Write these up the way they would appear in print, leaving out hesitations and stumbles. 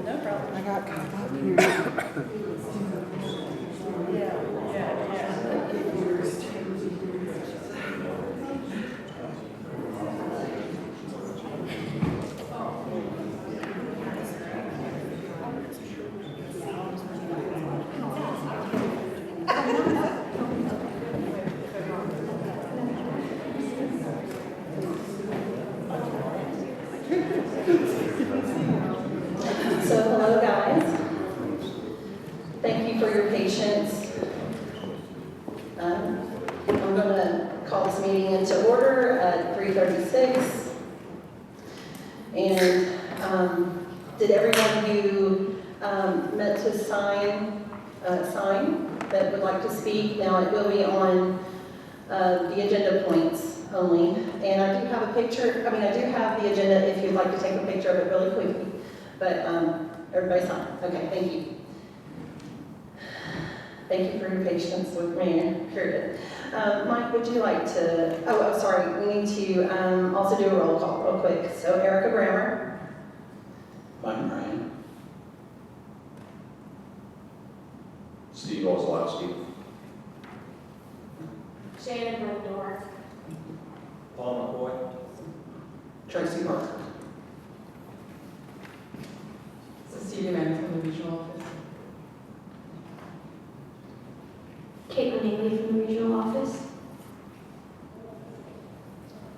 No problem. I got caught up here. So hello guys. Thank you for your patience. I'm going to call this meeting into order at 3:36. And did everyone who meant to sign that would like to speak? Now it will be on the agenda points only. And I do have a picture, I do have the agenda if you'd like to take a picture of it really quickly. But everybody sign. Okay, thank you. Thank you for your patience with me, period. Mike, would you like to, I'm sorry, we need to also do a roll call real quick. So Erica Brammer. Mike Ryan. Steve Oslowski. Shannon Brodor. Paul Tracy Parker. Cecilia Mann from the regional office. Caitlin Haley from the regional office.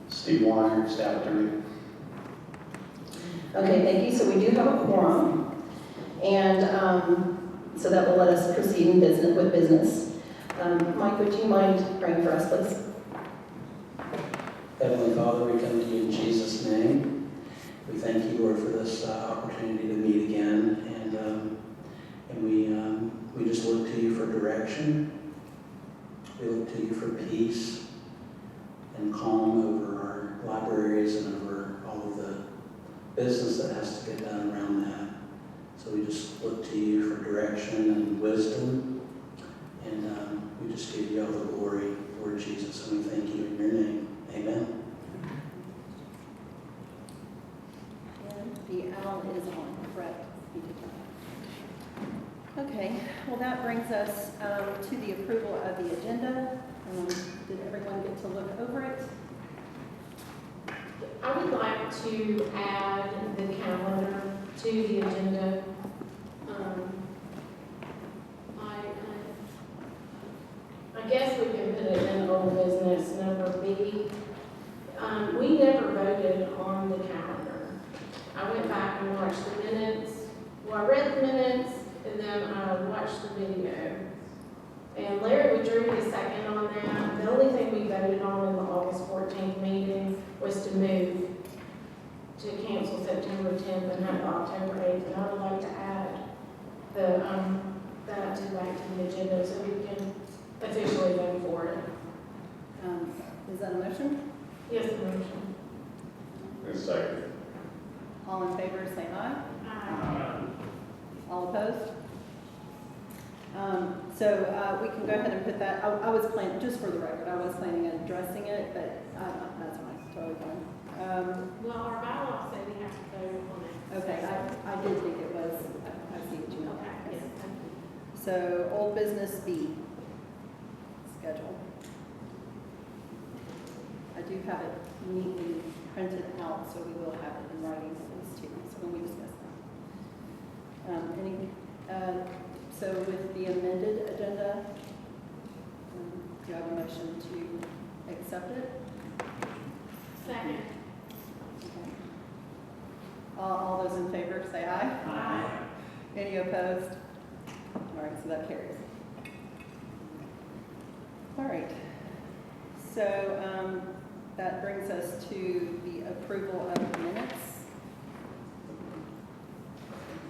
Steve Weiner, staff attorney. Okay, thank you. So we do have a quorum. And so that will let us proceed in business. Mike, would you mind praying for us, please? Heavenly Father, we come to you in Jesus' name. We thank you, Lord, for this opportunity to meet again. And we just look to you for direction. We look to you for peace and calm over our libraries and over all of the business that has to get done around that. So we just look to you for direction and wisdom. And we just give you all the glory, Lord Jesus. And we thank you in your name. Amen. And the owl is on, correct? You did that. Okay, well that brings us to the approval of the agenda. Did everyone get to look over it? I would like to add the calendar to the agenda. I guess we can put it in old business number B. We never voted on the calendar. I went back and watched the minutes. Well, I read the minutes and then I watched the video. And Larry withdrew his second on that. The only thing we voted on in the August 14th meeting was to move to cancel September 10th and have October 8th. And I would like to add that to back to the agenda so we can officially vote for it. Is that a motion? Yes, the motion. Second. All in favor, say aye. All opposed? So we can go ahead and put that, I was planning, just for the record, I was planning on addressing it, but that's fine, totally fine. Well, our bylaws say we have to vote on it. Okay, I did think it was, I see what you meant. Okay, yes, thank you. So, old business B, schedule. I do have it neatly printed out, so we will have it in writing at least too, so when we discuss that. So with the amended agenda, do you have a motion to accept it? Second. Okay. All those in favor say aye. Aye. Any opposed? All right, so that carries. All right. So that brings us to the approval of minutes.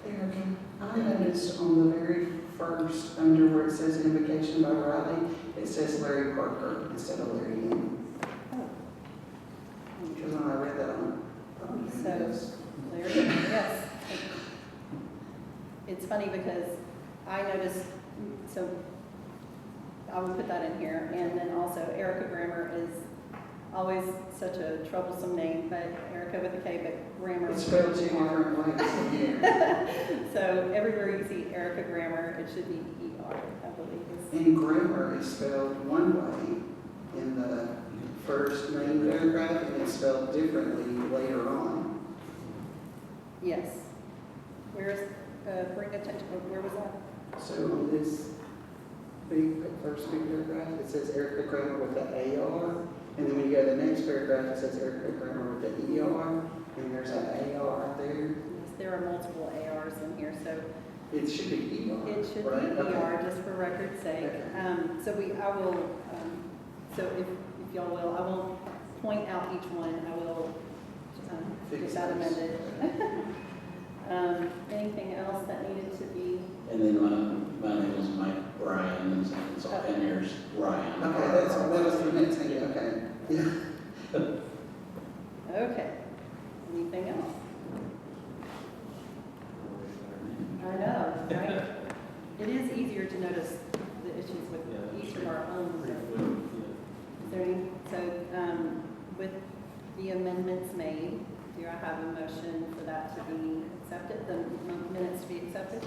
Erica, I noticed on the very first, under where it says invocation by Riley, it says Larry Parker instead of Larry Ian. Oh. Because when I read that on So, Larry, yes. It's funny because I noticed, so I will put that in here, and then also Erica Grammer is always such a troublesome name, but Erica with a K, but Grammar. It's spelled two different ways in here. So everywhere you see Erica Grammar, it should be ER, I believe. And grammar is spelled one way in the first main paragraph, and it's spelled differently later on. Yes. Where's, bring attention, where was that? So on this first big paragraph, it says Erica Grammar with the AR, and then when you go to the next paragraph, it says Erica Grammar with the ER, and there's an AR there. Yes, there are multiple ARs in here, so It should be ER. it should right? be Okay. ER, just for record's sake. Okay. I will, so if y'all will, I won't point out each one, I will get Fix that those. amended. Anything else that needed to be? And then my name is Mike Bryan, and so, and here's Ryan. Okay, that was the next thing, okay. Yeah. Okay. Anything else? I know, right? It is easier to notice the issues with each of our own. Is there any, so, with the amendments made, do I have a motion for that to be accepted, the minutes to be accepted?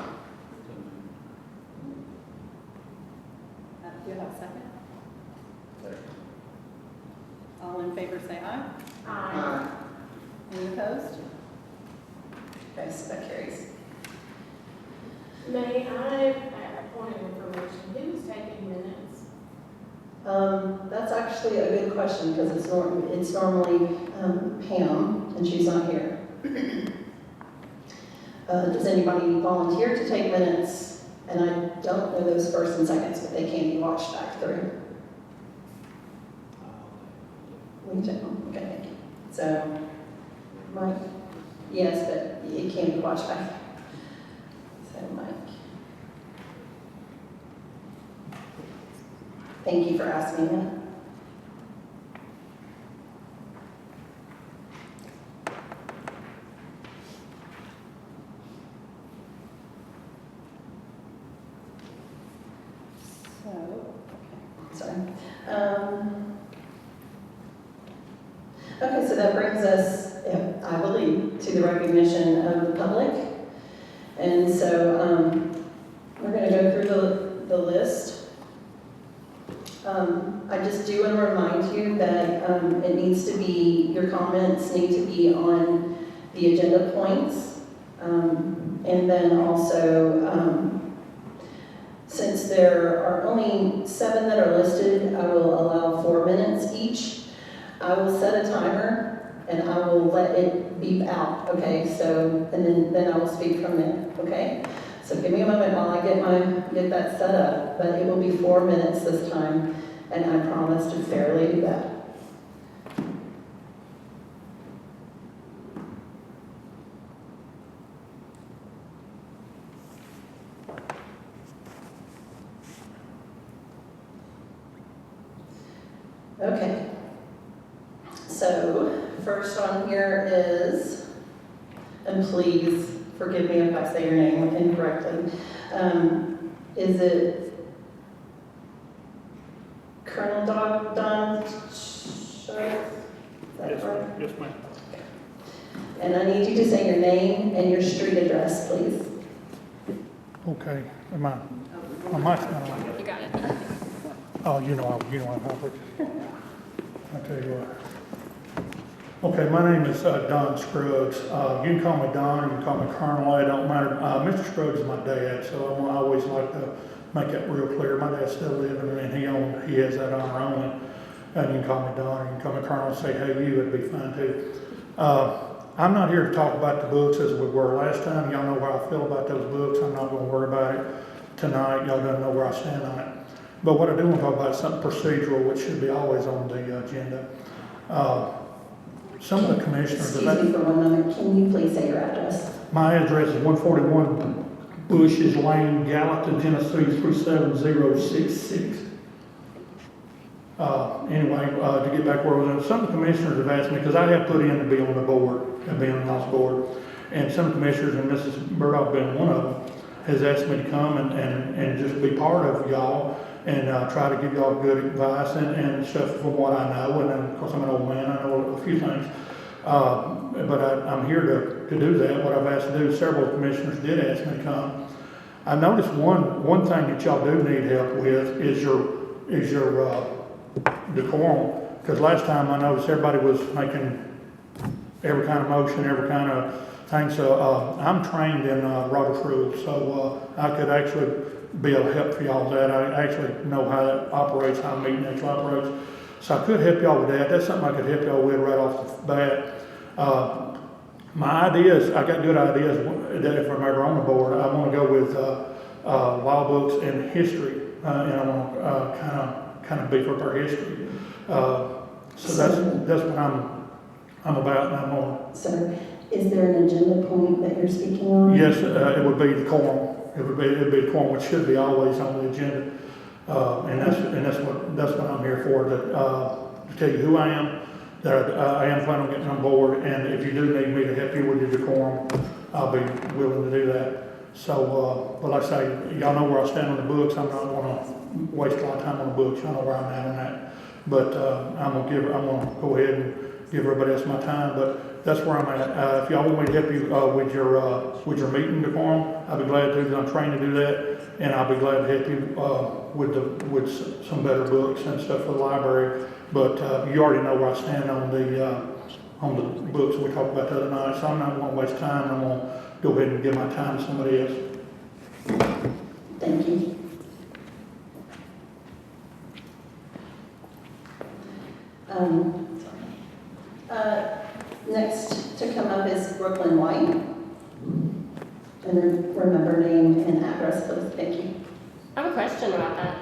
Do you have a second? All in favor say aye. Aye. Any opposed? Okay, so that carries. May I, a point of information, who's taking minutes? That's actually a good question, because it's normally Pam, and she's not here. Does anybody volunteer to take minutes? And I don't know those first and seconds, but they can be watched back through. We do, okay, thank you. So, Mike, yes, but it can be watched back. So, Mike. Thank you for asking that. So, okay, sorry. Okay, so that brings us, I believe, to the recognition of the public. And so we're going to go through the list. I just do want to remind you that it needs to be, your comments need to be on the agenda points. And then also, since there are only 7 that are listed, I will allow 4 minutes each. I will set a timer and I will let it beep out, okay? So, and then I will speak from there, okay? So give me a moment while I get that set up, but it will be 4 minutes this time, and I promise to fairly do that. Okay. So, first on here is, and please forgive me if I say your name incorrectly, is it Colonel Don Schultz? Is that right? Yes, ma'am. And I need you to say your name and your street address, please. Okay, am I on? You got it. Oh, you know I'm Albert. I tell you what. Okay, my name is Don Scruggs. You can call me Don, or you can call me Colonel, it don't matter. Mr. Scruggs is my dad, so I always like to make that real clear. My dad's still living, and he has that honor only. And you can call me Don, or you can call me Colonel and say, hey, you would be fine too. I'm not here to talk about the books as we were last time. Y'all know where I feel about those books. I'm not going to worry about it tonight. Y'all don't know where I stand on it. But what I do want to talk about is something procedural, which should be always on the agenda. Some of the commissioners... Excuse me for one moment. Can you please say your address? My address is 141 Bushes Lane, Gallatin, Tennessee, 37066. Anyway, to get back where I was at, some of the commissioners have asked me, because I have put in to be on the board, to be on this board, and some commissioners, and Mrs. Murdoch being one of them, has asked me to come and just be part of y'all and try to give y'all good advice and stuff from what I know. And then, of course, I'm an old man, I know a few things. But I'm here to do that. What I've asked to do, several commissioners did ask me to come. I noticed one thing that y'all do need help with is your decorum. Because last time I noticed everybody was making every kind of motion, every kind of thing. So I'm trained in Robert's rules, so I could actually be a help for y'all with that. I actually know how that operates, how a meeting actually operates. So I could help y'all with that. That's something I could help y'all with right off the bat. My ideas, I got good ideas that if I'm ever on the board. I want to go with law books and history, and I want to kind of beef up our history. So that's what I'm about, and I'm on. So, is there an agenda point that you're speaking on? Yes, it would be the quorum. It'd be the quorum, which should be always on the agenda. And that's what I'm here for. To tell you who I am, that I am planning on getting on board, and if you do need me to help you with your decorum, I'll be willing to do that. So, but like I say, y'all know where I stand on the books. I'm not going to waste a lot of time on the books. Y'all know where I'm at on that. But I'm gonna go ahead and give everybody else my time. But that's where I'm at. If y'all want me to help you with your meeting decorum, I'll be glad to. Because I'm trained to do that, and I'll be glad to help you with some better books and stuff for the library. But you already know where I stand on the books we talked about the other night. So I'm not going to waste time. I'm going to go ahead and give my time to somebody else. Thank you. Next to come up is Brooklyn White. And then remember name and address, please. Thank you. I have a question about that.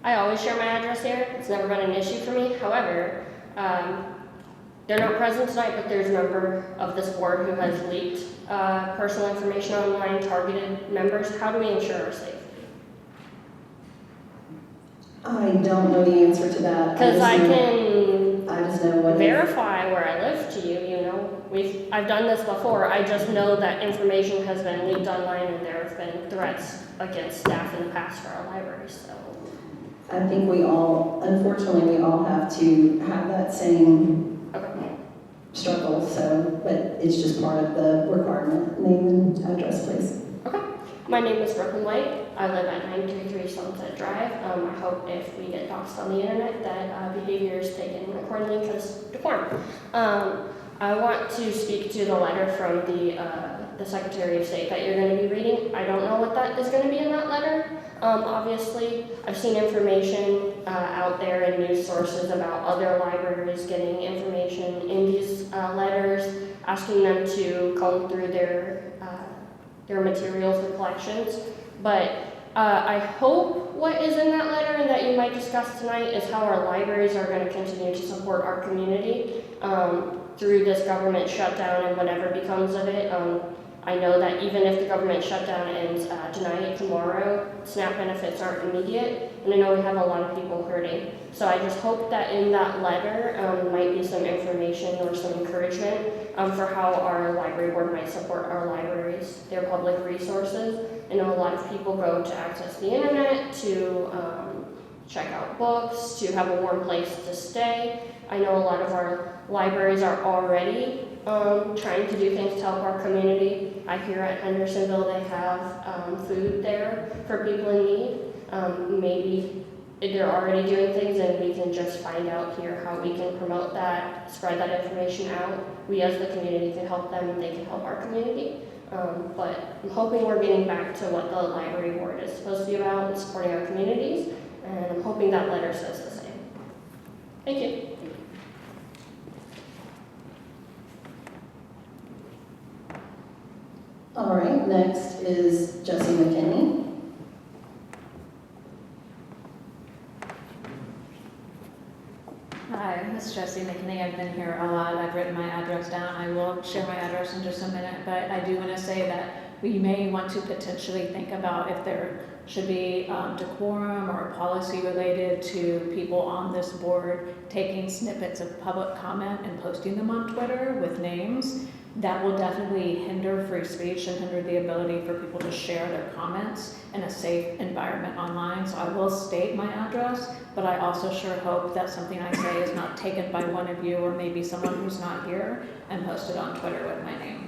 I always share my address here. It's never been an issue for me. However, they're not present tonight, but there's a member of this board who has leaked personal information online, targeted members. How do we ensure our safety? I don't know the answer to that. Because I just know what verify where I live to you, you know. I've done this before. I just know that information has been leaked online and there have been threats against staff in the past for our library, so. I think unfortunately, we all have to have that same struggle, so, but it's just part of the requirement. Name and address, please. Okay. My name is Brooklyn White. I live at 933 Sunset Drive. I hope if we get doxxed on the internet that behavior is taken accordingly because decorum. I want to speak to the letter from the Secretary of State that you're going to be reading. I don't know what that is going to be in that letter. Obviously, I've seen information out there in news sources about other libraries getting information in these letters, asking them to comb through their materials and collections. But I hope what is in that letter and that you might discuss tonight is how our libraries are going to continue to support our community through this government shutdown and whatever becomes of it. I know that even if the government shutdown ends tonight, tomorrow, SNAP benefits aren't immediate, and I know we have a lot of people hurting. So I just hope that in that letter might be some information or some encouragement for how our library board might support our libraries, their public resources. I know a lot of people go to access the internet, to check out books, to have a warm place to stay. I know a lot of our libraries are already trying to do things to help our community. I hear at Hendersonville they have food there for people in need. Maybe they're already doing things and we can just find out here how we can promote that, spread that information out. We as the community can help them and they can help our community. But I'm hoping we're getting back to what the library board is supposed to be about and supporting our communities. And I'm hoping that letter says the same. Thank you. All right, next is Jesse McKinney. Hi, this is Jessie McKinney. I've been here a lot. I've written my address down. I will share my address in just a minute, but I do want to say that we may want to potentially think about if there should be decorum or a policy related to people on this board taking snippets of public comment and posting them on Twitter with names. that will definitely hinder free speech and hinder the ability for people to share their comments in a safe environment online. So I will state my address, but I also sure hope that something I say is not taken by one of you or maybe someone who's not here and posted on Twitter with my name.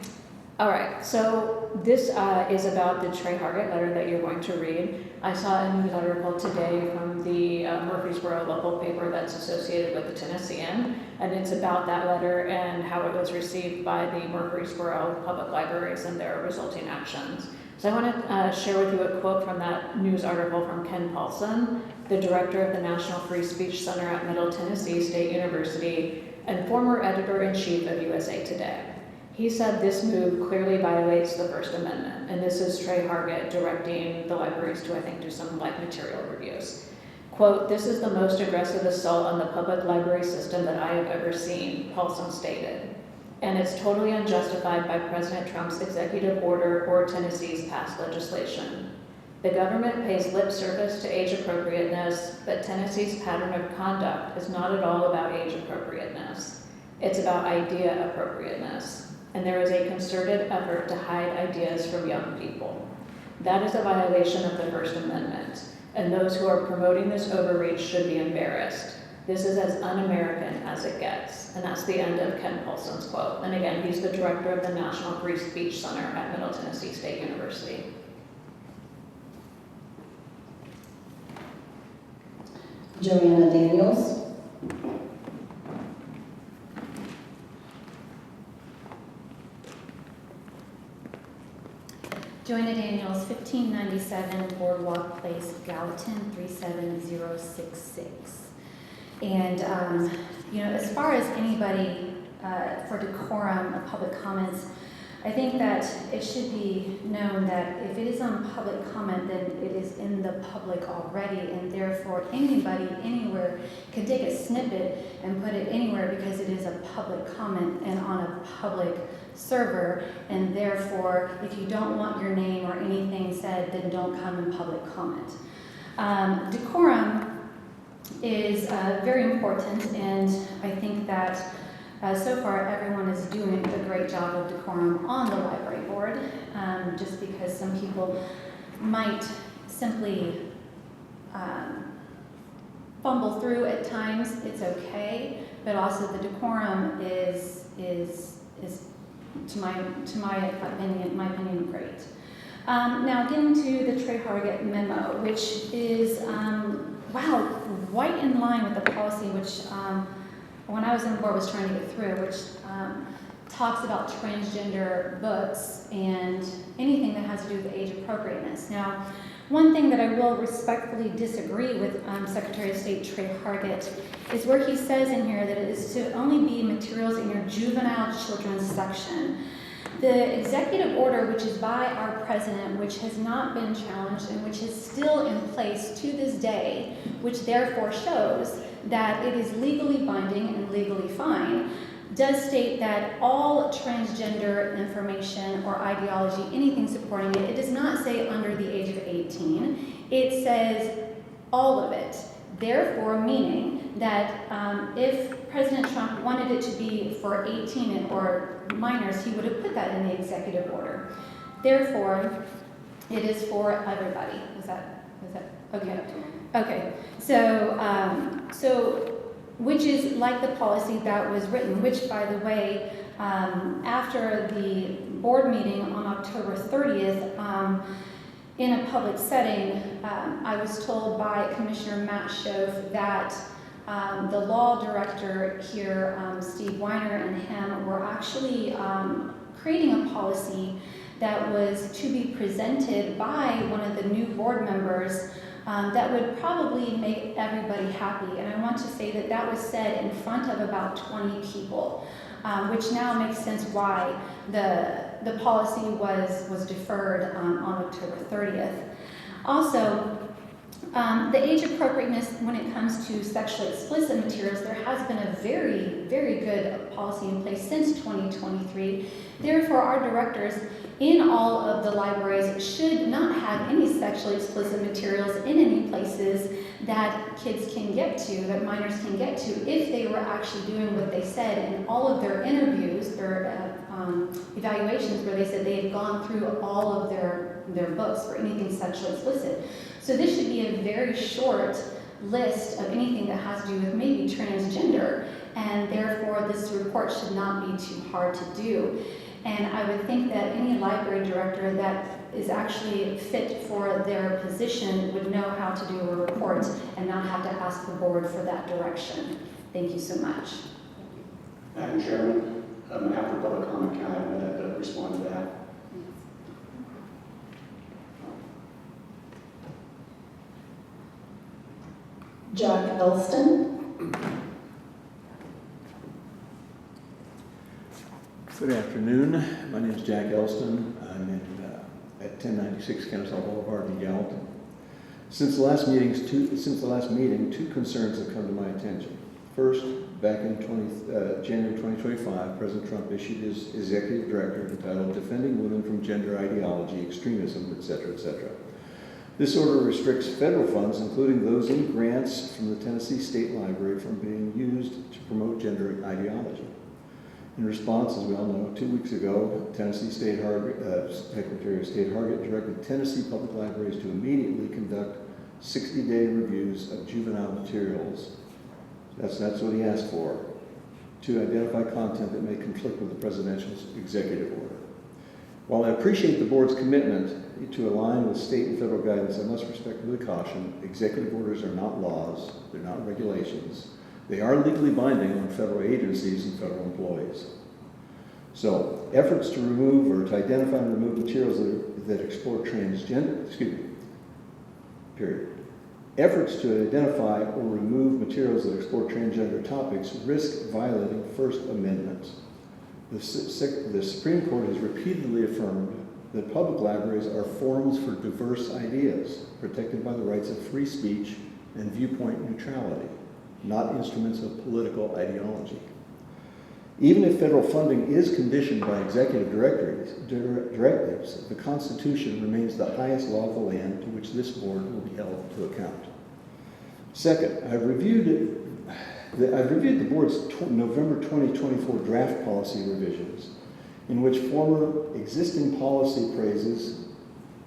All right, so this is about the Trey Hargett letter that you're going to read. I saw a news article today from the Murfreesboro local paper that's associated with the Tennessean, and it's about that letter and how it was received by the Murfreesboro public libraries and their resulting actions. So I want to share with you a quote from that news article from Ken Paulson, the director of the National Free Speech Center at Middle Tennessee State University and former editor-in-chief of USA Today. He said this move clearly violates the First Amendment, and this is Trey Hargett directing the libraries to, I think, do some material reviews. Quote, "This is the most aggressive assault on the public library system that I have ever seen," Paulson stated, "and it's totally unjustified by President Trump's executive order or Tennessee's past legislation. The government pays lip service to age appropriateness, but Tennessee's pattern of conduct is not at all about age appropriateness. It's about idea appropriateness. And there is a concerted effort to hide ideas from young people. That is a violation of the First Amendment, and those who are promoting this overreach should be embarrassed. This is as un-American as it gets." And that's the end of Ken Paulson's quote. And again, he's the director of the National Free Speech Center at Middle Tennessee State University. Joanna Daniels. Joanna Daniels, 1597 Boardwalk Place, Gallatin, 37066. And, as far as anybody for decorum of public comments, I think that it should be known that if it is on public comment, then it is in the public already, and therefore anybody, anywhere can take a snippet and put it anywhere because it is a public comment and on a public server, and therefore if you don't want your name or anything said, then don't come in public comment. Decorum is very important, and I think that so far everyone is doing a great job of decorum on the library board, just because some people might simply fumble through at times. It's okay, but also the decorum is to my opinion, great. Now getting to the Trey Hargett memo, which is right in line with the policy, which when I was on board was trying to get through, which talks about transgender books and anything that has to do with age appropriateness. Now, one thing that I will respectfully disagree with Secretary of State Trey Hargett is where he says in here that it is to only be materials in your juvenile children's section. The executive order, which is by our president, which has not been challenged and which is still in place to this day, which therefore shows that it is legally binding and legally fine, does state that all transgender information or ideology, anything supporting it, it does not say under the age of 18. It says all of it. Therefore, meaning that if President Trump wanted it to be for 18 or minors, he would have put that in the executive order. Therefore, it is for everybody. Was that okay? Okay. So, which is like the policy that was written, which, by the way, after the board meeting on October 30th, in a public setting, I was told by Commissioner Matt Schoaf that the law director here, Steve Weiner, and him were actually creating a policy that was to be presented by one of the new board members that would probably make everybody happy. And I want to say that that was said in front of about 20 people, which now makes sense why the policy was deferred on October 30th. Also, the age appropriateness when it comes to sexually explicit materials, there has been a very, very good policy in place since 2023. Therefore, our directors in all of the libraries should not have any sexually explicit materials in any places that kids can get to, that minors can get to, if they were actually doing what they said in all of their interviews, their evaluations where they said they had gone through all of their books for anything sexually explicit. So this should be a very short list of anything that has to do with maybe transgender, and therefore this report should not be too hard to do. And I would think that any library director that is actually fit for their position would know how to do a report and not have to ask the board for that direction. Thank you so much. Madam Chairman, after public comment, can I have a minute to respond to that? Jack Elston. Good afternoon. My name is Jack Elston. I'm at 1096 Kennesaw Boulevard in Gallatin. Since the last meeting, two concerns have come to my attention. First, back in January 2025, President Trump issued his executive directive entitled "Defending Women from Gender Ideology, Extremism, etc., etc." This order restricts federal funds, including those in grants from the Tennessee State Library, from being used to promote gender ideology. In response, as we all know, 2 weeks ago, Tennessee Secretary of State Hargett directed Tennessee Public Libraries to immediately conduct 60-day reviews of juvenile materials. That's what he asked for, to identify content that may conflict with the presidential executive order. While I appreciate the board's commitment to align with state and federal guidance, I must respectfully caution, executive orders are not laws, they're not regulations. They are legally binding on federal agencies and federal employees. So, efforts to remove or to identify and remove materials that explore transgender, Efforts to identify or remove materials that explore transgender topics risk violating First Amendment. The Supreme Court has repeatedly affirmed that public libraries are forums for diverse ideas, protected by the rights of free speech and viewpoint neutrality, not instruments of political ideology. Even if federal funding is conditioned by executive directives, the Constitution remains the highest law of the land to which this board will be held to account. Second, I've reviewed the board's November 2024 draft policy revisions, in which former existing policy phrases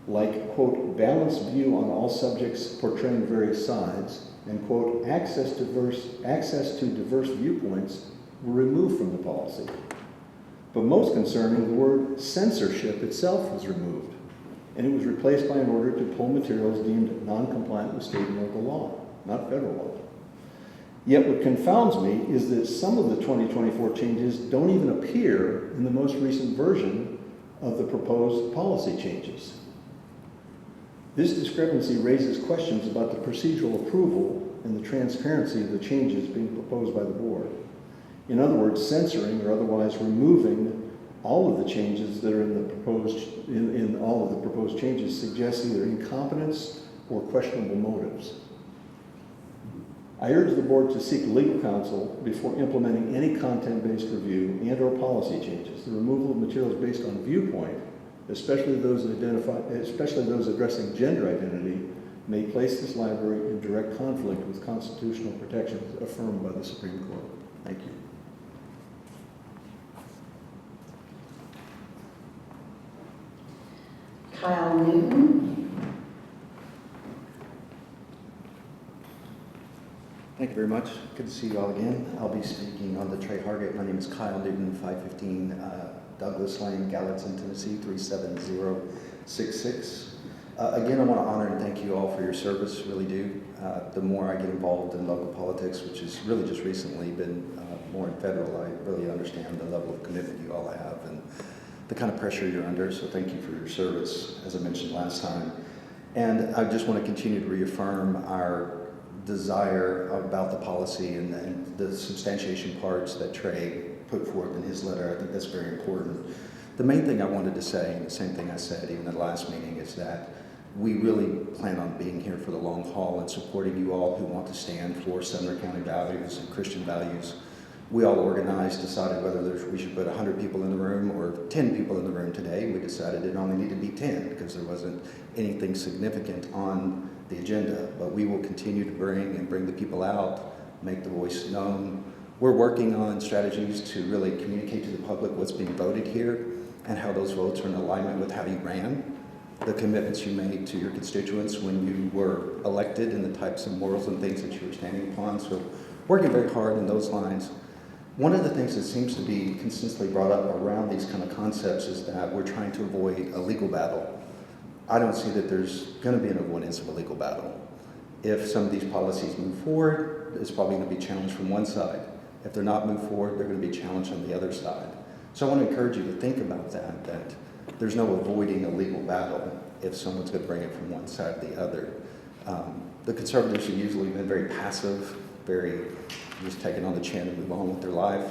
like, quote, balanced view on all subjects portraying various sides, and, quote, access to diverse viewpoints were removed from the policy. But most concerning, the word censorship itself was removed, and it was replaced by an order to pull materials deemed non-compliant with state and local law, not federal law. Yet what confounds me is that some of the 2024 changes don't even appear in the most recent version of the proposed policy changes. This discrepancy raises questions about the procedural approval and the transparency of the changes being proposed by the board. In other words, censoring or otherwise removing all of the changes that are in all of the proposed changes suggests either incompetence or questionable motives. I urge the board to seek legal counsel before implementing any content-based review and/or policy changes. The removal of materials based on viewpoint, especially those addressing gender identity, may place this library in direct conflict with constitutional protections affirmed by the Supreme Court. Thank you. Kyle Newton. Thank you very much. Good to see you all again. I'll be speaking on the Trey Hargett. My name is Kyle Newton, 515 Douglas Lane, Gallatin, Tennessee, 37066. Again, I want to honor and thank you all for your service, really do. The more I get involved in local politics, which has really just recently been more in federal, I really understand the level of commitment you all have and the kind of pressure you're under, so thank you for your service, as I mentioned last time. And I just want to continue to reaffirm our desire about the policy and the substantiation parts that Trey put forth in his letter. I think that's very important. The main thing I wanted to say, and the same thing I said even at the last meeting, is that we really plan on being here for the long haul and supporting you all who want to stand for Sumner County values and Christian values. We all organized, decided whether we should put 100 people in the room or 10 people in the room today. We decided it only needed to be 10 because there wasn't anything significant on the agenda. But we will continue to bring the people out, make the voice known. We're working on strategies to really communicate to the public what's being voted here. and how those votes are in alignment with how you ran, the commitments you made to your constituents when you were elected, and the types of morals and things that you were standing upon. So working very hard in those lines. One of the things that seems to be consistently brought up around these kind of concepts is that we're trying to avoid a legal battle. I don't see that there's going to be an avoidance of a legal battle. If some of these policies move forward, it's probably going to be challenged from one side. If they're not moved forward, they're going to be challenged on the other side. So I want to encourage you to think about that there's no avoiding a legal battle if someone's going to bring it from one side or the other. The conservatives have usually been very passive, very just take it on the chin and move on with their life.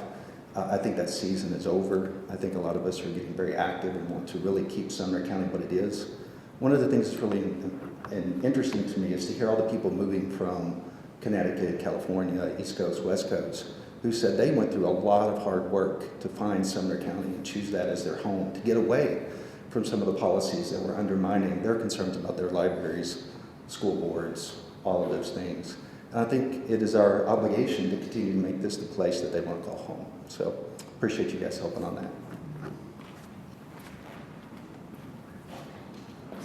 I think that season is over. I think a lot of us are getting very active and want to really keep Sumner County what it is. One of the things that's really interesting to me is to hear all the people moving from Connecticut, California, East Coast, West Coast, who said they went through a lot of hard work to find Sumner County and choose that as their home, to get away from some of the policies that were undermining their concerns about their libraries, school boards, all of those things. And I think it is our obligation to continue to make this the place that they want to call home. So appreciate you guys helping on that.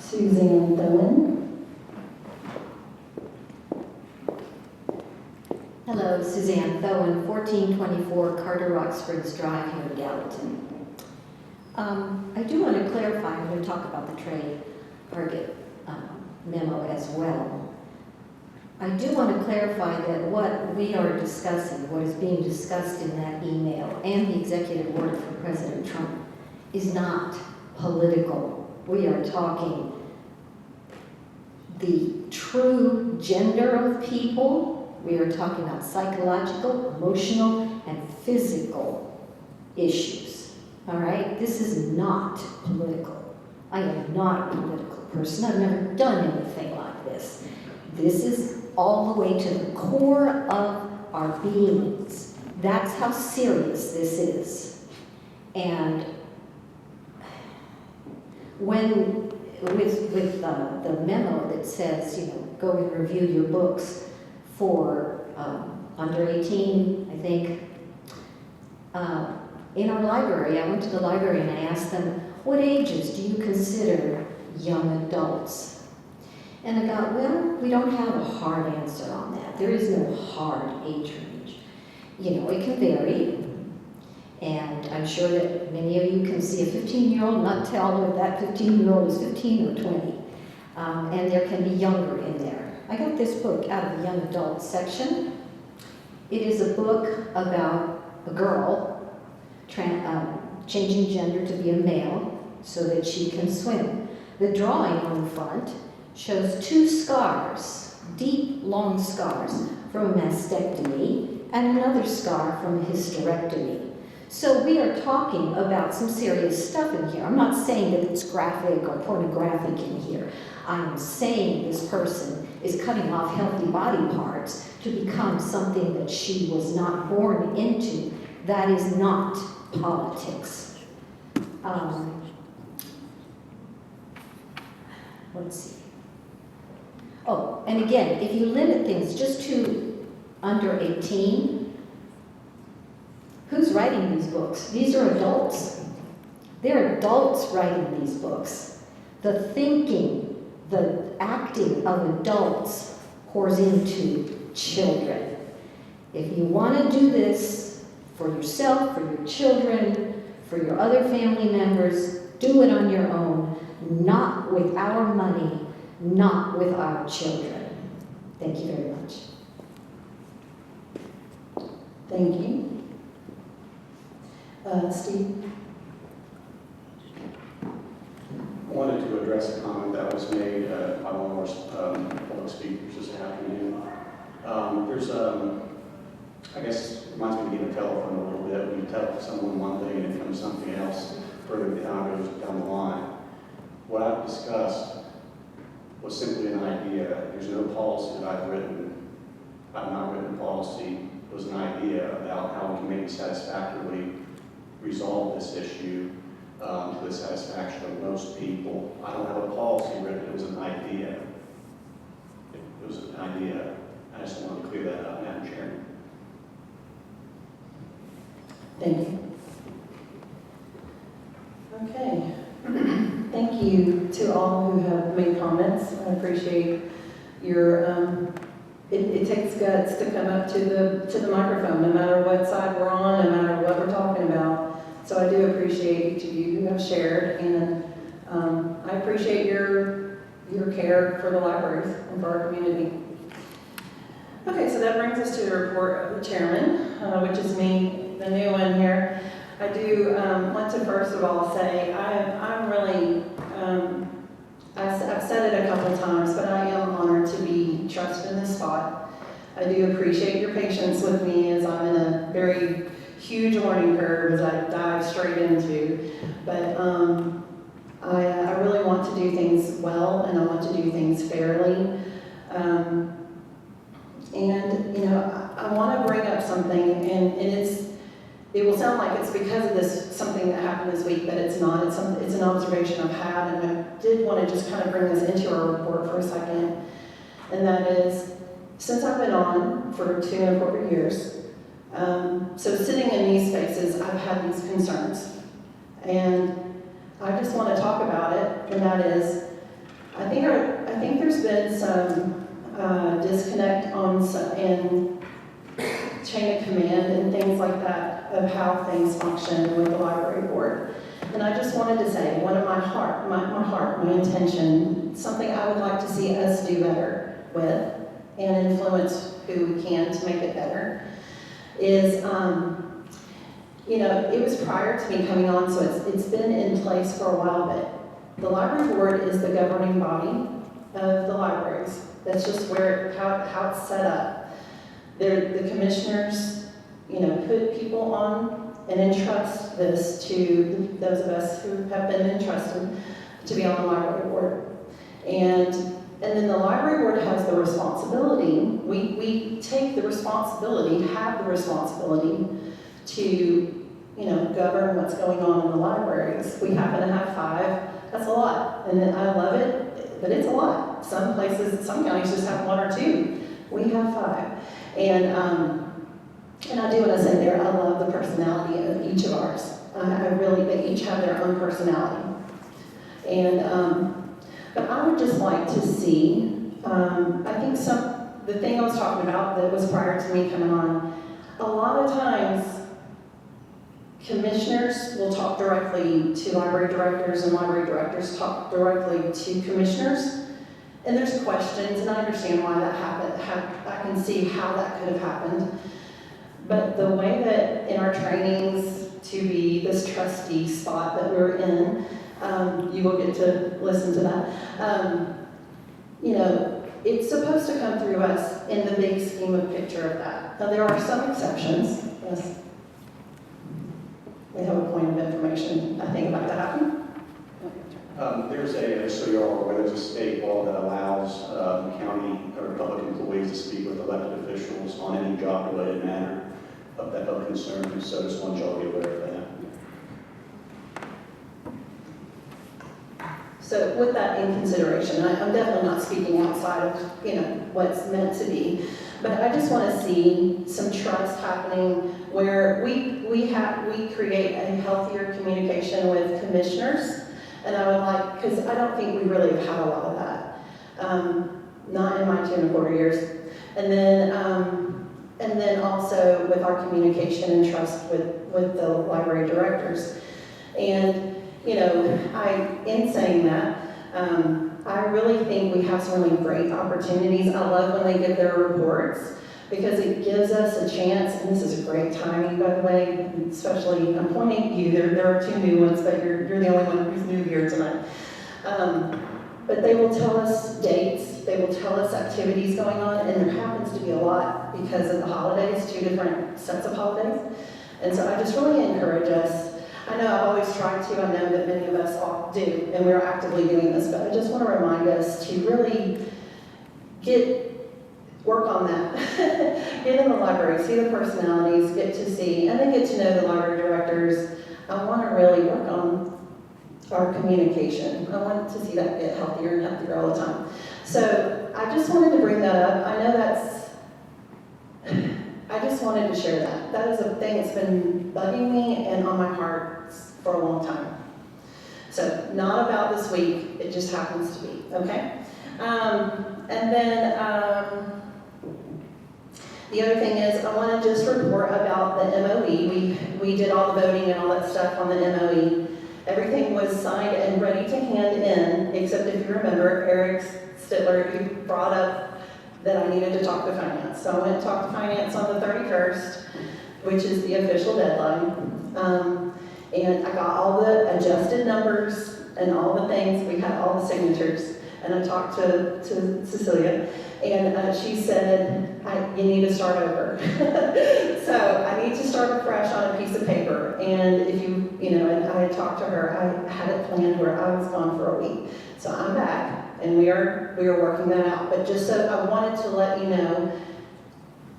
Suzanne Thelen. Hello, Suzanne Thowen, 1424 Carter Rock Springs Drive here in Gallatin. I do want to clarify, I'm going to talk about the trade target memo as well. I do want to clarify that what we are discussing, what is being discussed in that email and the executive order from President Trump is not political. We are talking the true gender of people. We are talking about psychological, emotional, and physical issues. All right? This is not political. I am not a political person. I've never done anything like this. This is all the way to the core of our beings. That's how serious this is. And when, with the memo that says, you know, go and review your books for under 18, I think, in our library, I went to the library and I asked them, what ages do you consider young adults? And I got, well, we don't have a hard answer on that. There is no hard age range. You know, it can vary. And I'm sure that many of you can see a 15-year-old and not tell if that 15-year-old is 15 or 20. And there can be younger in there. I got this book out of the young adult section. It is a book about a girl changing gender to be a male so that she can swim. The drawing on the front shows two scars, deep, long scars from a mastectomy and another scar from a hysterectomy. So we are talking about some serious stuff in here. I'm not saying that it's graphic or pornographic in here. I'm saying this person is cutting off healthy body parts to become something that she was not born into. That is not politics. Let's see. Oh, and again, if you limit things just to under 18, who's writing these books? These are adults. They're adults writing these books. The thinking, the acting of adults pours into children. If you want to do this for yourself, for your children, for your other family members, do it on your own, not with our money, not with our children. Thank you very much. Thank you. Steve? I wanted to address a comment that was made by one of our public speakers this afternoon. I guess it reminds me of getting a telephone a little bit. When you tell someone one thing and it becomes something else further down the line. What I've discussed was simply an idea. There's no policy that I've written. I've not written a policy. It was an idea about how we can maybe satisfactorily resolve this issue to the satisfaction of most people. I don't have a policy written. It was an idea. It was an idea. I just wanted to clear that up, Madam Chairman. Thank you. Okay. Thank you to all who have made comments. I appreciate your, it takes guts to come up to the microphone, no matter what side we're on, no matter what we're talking about. So I do appreciate each of you who have shared, and I appreciate your care for the libraries and for our community. Okay, so that brings us to the report of the chairman, which is me, the new one here. I do want to first of all say I'm really, I've said it a couple times, but I am honored to be trusted in this spot. I do appreciate your patience with me as I'm in a very huge learning curve as I dive straight into. But I really want to do things well, and I want to do things fairly. And, you know, I want to bring up something, and it will sound like it's because of this, something that happened this week, but it's not. It's an observation I've had, and I did want to just kind of bring this into our report for a second. And that is, since I've been on for 2.25 years, so sitting in these spaces, I've had these concerns. And I just want to talk about it, and that is, I think there's been some disconnect in chain of command and things like that of how things function with the library board. And I just wanted to say, one of my intention, something I would like to see us do better with and influence who we can to make it better is, you know, it was prior to me coming on, so it's been in place for a while, but the library board is the governing body of the libraries. That's just how it's set up. The commissioners, you know, put people on and entrust this to those of us who have been entrusted to be on the library board. And then the library board has the responsibility, we take the responsibility, have the responsibility to, you know, govern what's going on in the libraries. We happen to have 5, that's a lot, and I love it, but it's a lot. Some places, some counties just have 1 or 2. We have 5. And I do want to say there, I love the personality of each of ours. I really, they each have their own personality. And, but I would just like to see, I think the thing I was talking about that was prior to me coming on, a lot of times commissioners will talk directly to library directors, and library directors talk directly to commissioners. And there's questions, and I understand why that happened. I can see how that could have happened. But the way that in our trainings to be this trustee spot that we're in, you will get to listen to that. You know, it's supposed to come through us in the big scheme of picture of that. Now there are some exceptions. Yes. They have a point of information, I think, about that happening. There's just so you're all aware, there's a state law that allows county or public employees to speak with elected officials on any job-related matter of concern. So just want y'all to be aware of that. So with that in consideration, I'm definitely not speaking outside of, you know, what's meant to be, but I just want to see some trust happening where we create a healthier communication with commissioners. And I would like, because I don't think we really have had a lot of that, not in my 2.25 years. And then also with our communication and trust with the library directors. And, you know, in saying that, I really think we have some really great opportunities. I love when they give their reports, because it gives us a chance, and this is a great timing, by the way, especially, I'm pointing at you, there are 2 new ones, but you're the only one who's new here tonight. But they will tell us dates, they will tell us activities going on, and there happens to be a lot because of the holidays, 2 different sets of holidays. And so I just really encourage us. I know I've always tried to, I know that many of us all do, and we're actively doing this, but I just want to remind us to really work on that. Get in the library, see the personalities, get to see, and then get to know the library directors. I want to really work on our communication. I want to see that get healthier and healthier all the time. So I just wanted to bring that up. I know I just wanted to share that. That is a thing that's been bugging me and on my heart for a long time. So not about this week, it just happens to be, okay? And then the other thing is, I want to just report about the MOE. We did all the voting and all that stuff on the MOE. Everything was signed and ready to hand in, except if you remember, Eric Stidler, he brought up that I needed to talk to finance. So I went and talked to finance on the 31st, which is the official deadline. And I got all the adjusted numbers and all the things. We had all the signatures. And I talked to Cecilia, and she said, you need to start over. So I need to start afresh on a piece of paper. And if and I had talked to her, I had it planned where I was gone for a week. So I'm back, and we are working that out. But just so I wanted to let you know,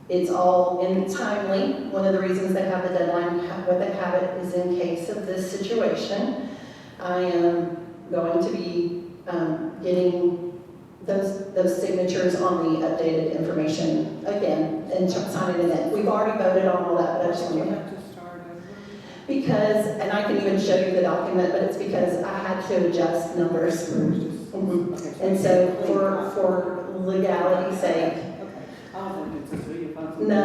it's all in timely. One of the reasons they have the deadline, what they have it, is in case of this situation. I am going to be getting those signatures on the updated information again and signing it in. We've already voted on all that, but I just want to because, and I can even show you the document, but it's because I had to adjust numbers. And so for legality's sake, no.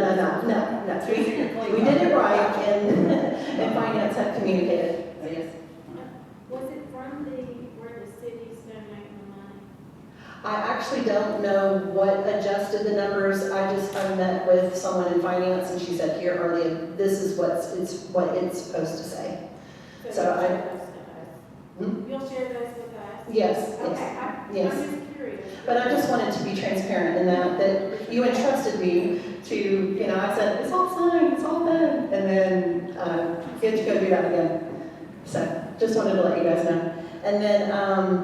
We did it right, and finance had communicated. Yes. Was it from where the city's donating the money? I actually don't know what adjusted the numbers. I met with someone in finance, and she said, here are this is what it's supposed to say. You'll share those with us? Yes, Okay, yes. I'm just curious. But I just wanted to be transparent in that you entrusted me to, I said, it's all signed, it's all done, and then get to go do that again. So just wanted to let you guys know. And then,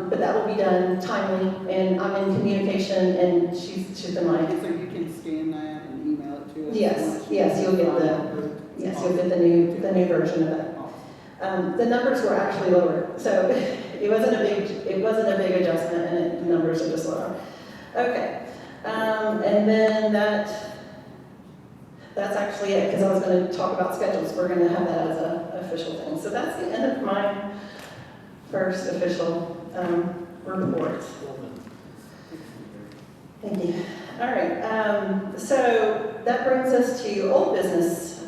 but that will be done timely, and I'm in communication, and she's been like, So you can scan that and email it to us? yes, you'll get the new version of that. The numbers were actually lower, so it wasn't a big adjustment, and the numbers are just lower. Okay, and then that's actually it, because I was going to talk about schedules. We're going to have that as an official thing. So that's the end of my first official report. Thank you. All right, so that brings us to old business.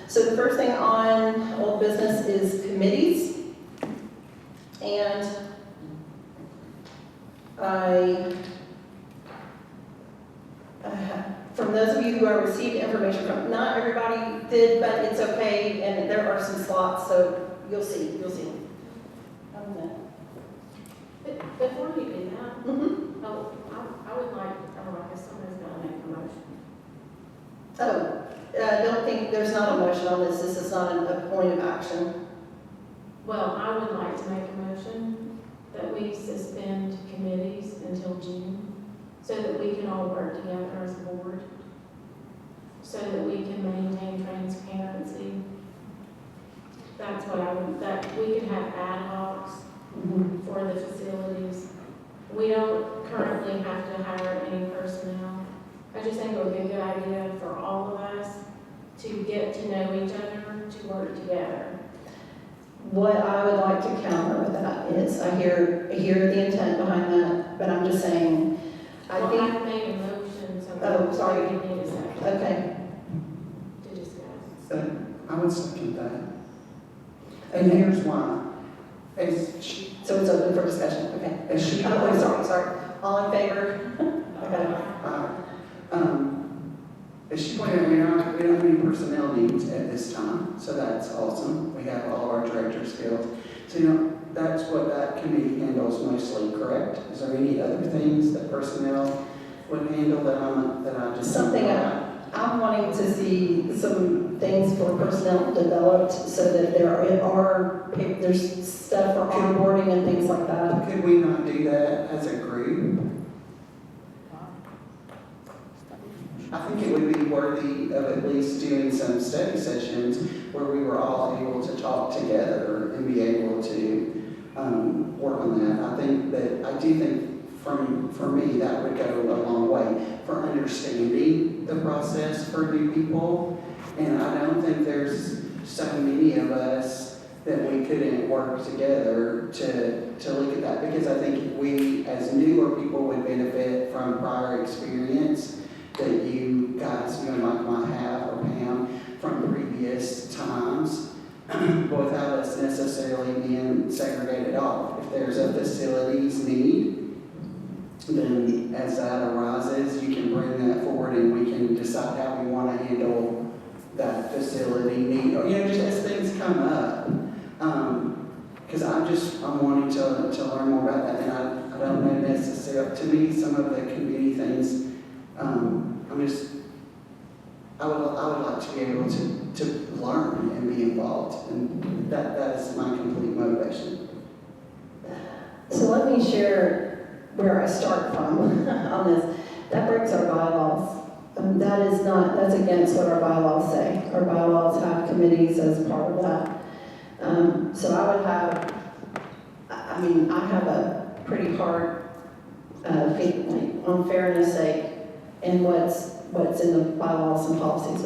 So the first thing on old business is committees. And from those of you who I received information from, not everybody did, but it's okay, and there are some slots, so you'll see. Before you do that, Mm-hmm. I would like, I guess somebody's gonna make a motion. I don't think, there's not a motion on this. This is not a point of action. Well, I would like to make a motion that we suspend committees until June, so that we can all work together as a board, so that we can maintain transparency. That's what that we could have ad hocs for the facilities. We don't currently have to hire any personnel. I just think it would be a good idea for all of us to get to know each other, to work together. What I would like to counter with that is, I hear the intent behind that, but I'm just saying, I I've made a motion, so. Oh, sorry. We need a second okay. to discuss. So I would second that. And here's why. So it's open for discussion, okay. As she Oh, sorry. All in favor? Okay. As she pointed out, we don't have any personnel needs at this time, so that's awesome. We have all of our director skills. So, that's what that committee handles mostly, correct? Is there any other things that personnel would handle that I just... Something I'm wanting to see some things for personnel developed so that there's stuff for onboarding and things like that. Could we not do that as a group? I think it would be worthy of at least doing some study sessions where we were all able to talk together and be able to work on that. I do think for me that would go a long way for understanding the process for new people. And I don't think there's so many of us that we couldn't work together to look at that, because I think we, as newer people, would benefit from prior experience that you guys, you and Mike might have, or Pam, from previous times, without us necessarily being segregated off. If there's a facilities need, then as that arises, you can bring that forward and we can decide how we want to handle that facility need, or, just as things come up. Because I'm wanting to learn more about that, and I don't know necessarily, to me, some of the committee things, I would like to be able to learn and be involved, and that is my complete motivation. So let me share where I start from on this. That breaks our bylaws. That's against what our bylaws say. Our bylaws have committees as part of that. So I have a pretty hard feeling on fairness sake and what's in the bylaws and policies.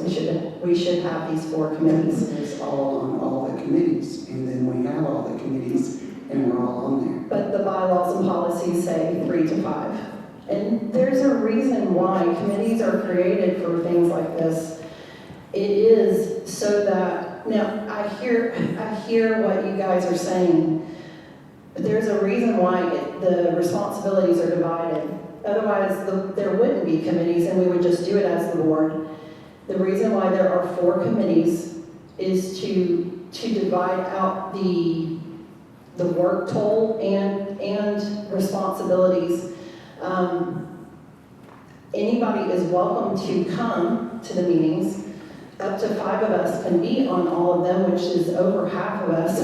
We should have these 4 committees. It's all on all the committees, and then we have all the committees, and we're all on there. But the bylaws and policies say 3 to 5. And there's a reason why committees are created for things like this. It is so that, now I hear what you guys are saying, but there's a reason why the responsibilities are divided. Otherwise, there wouldn't be committees and we would just do it as the board. The reason why there are 4 committees is to divide out the work toll and responsibilities. Anybody is welcome to come to the meetings. Up to 5 of us can be on all of them, which is over half of us.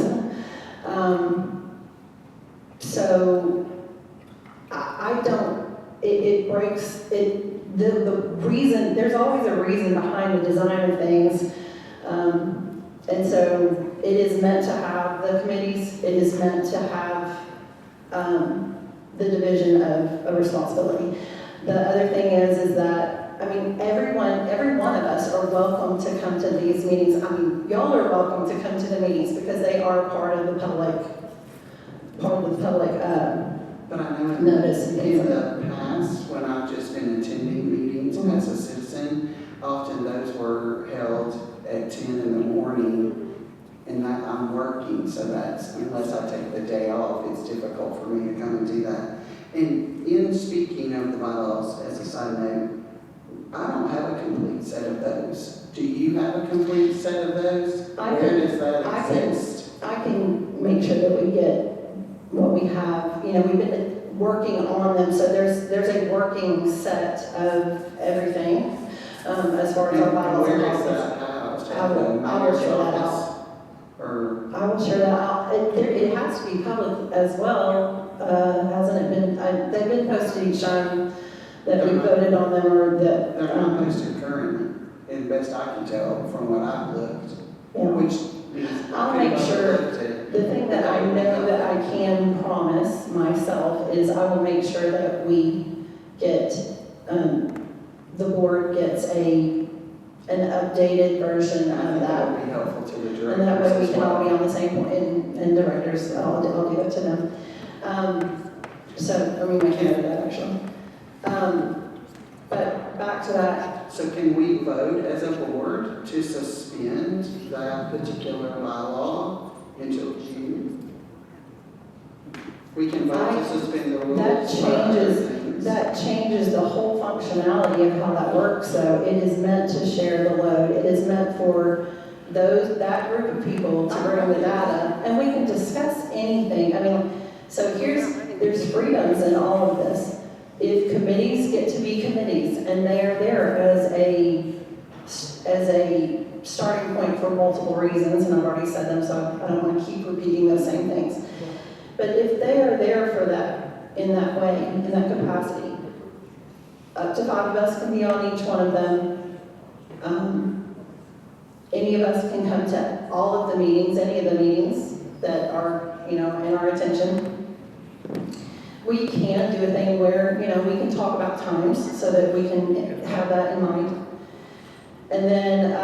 So I don't, it breaks, the reason, there's always a reason behind the design of things. And so it is meant to have the committees, it is meant to have the division of responsibility. The other thing is that, every one of us are welcome to come to these meetings. Y'all are welcome to come to the meetings because they are part of the public But I know notice and things in like the past, when I've just been attending meetings as a citizen, often those were held at 10 in the morning, and I'm working, so that's, unless I take the day off, it's difficult for me to come and do that. And in speaking of the bylaws, as a side note, I don't have a complete set of those. Do you have a complete set of those? Where does that exist? I can make sure that we get what we have. We've been working on them, so there's a working set of everything as far as our bylaws and Where is policies. that housed? I will share that out. Or I will share that out. It has to be public as well, hasn't it been? They've been posted each time that we voted on them, or that. they're not posted currently, and best I can tell from what I've looked, Yeah. which means I'll make sure. The thing that I know that I can promise myself is I will make sure that we get, the board gets an updated version of that. That would be helpful to the directors. And that way we as can all well. be on the same point, and directors, I'll do that to them. We can do that actually. But back to that. So can we vote as a board to suspend that particular bylaw until June? We can vote to suspend the rules. That changes the whole functionality of how that works, though. It is meant to share the load. It is meant for that group of people to bring the data, and we can discuss anything. So there's freedoms in all of this. If committees get to be committees, and they are there as a starting point for multiple reasons, and I've already said them, so I don't want to keep repeating those same things. But if they are there for that, in that way, in that capacity, up to 5 of us can be on each one of them. Any of us can come to all of the meetings, any of the meetings that are, in our attention. We can do a thing where, we can talk about times so that we can have that in mind. And then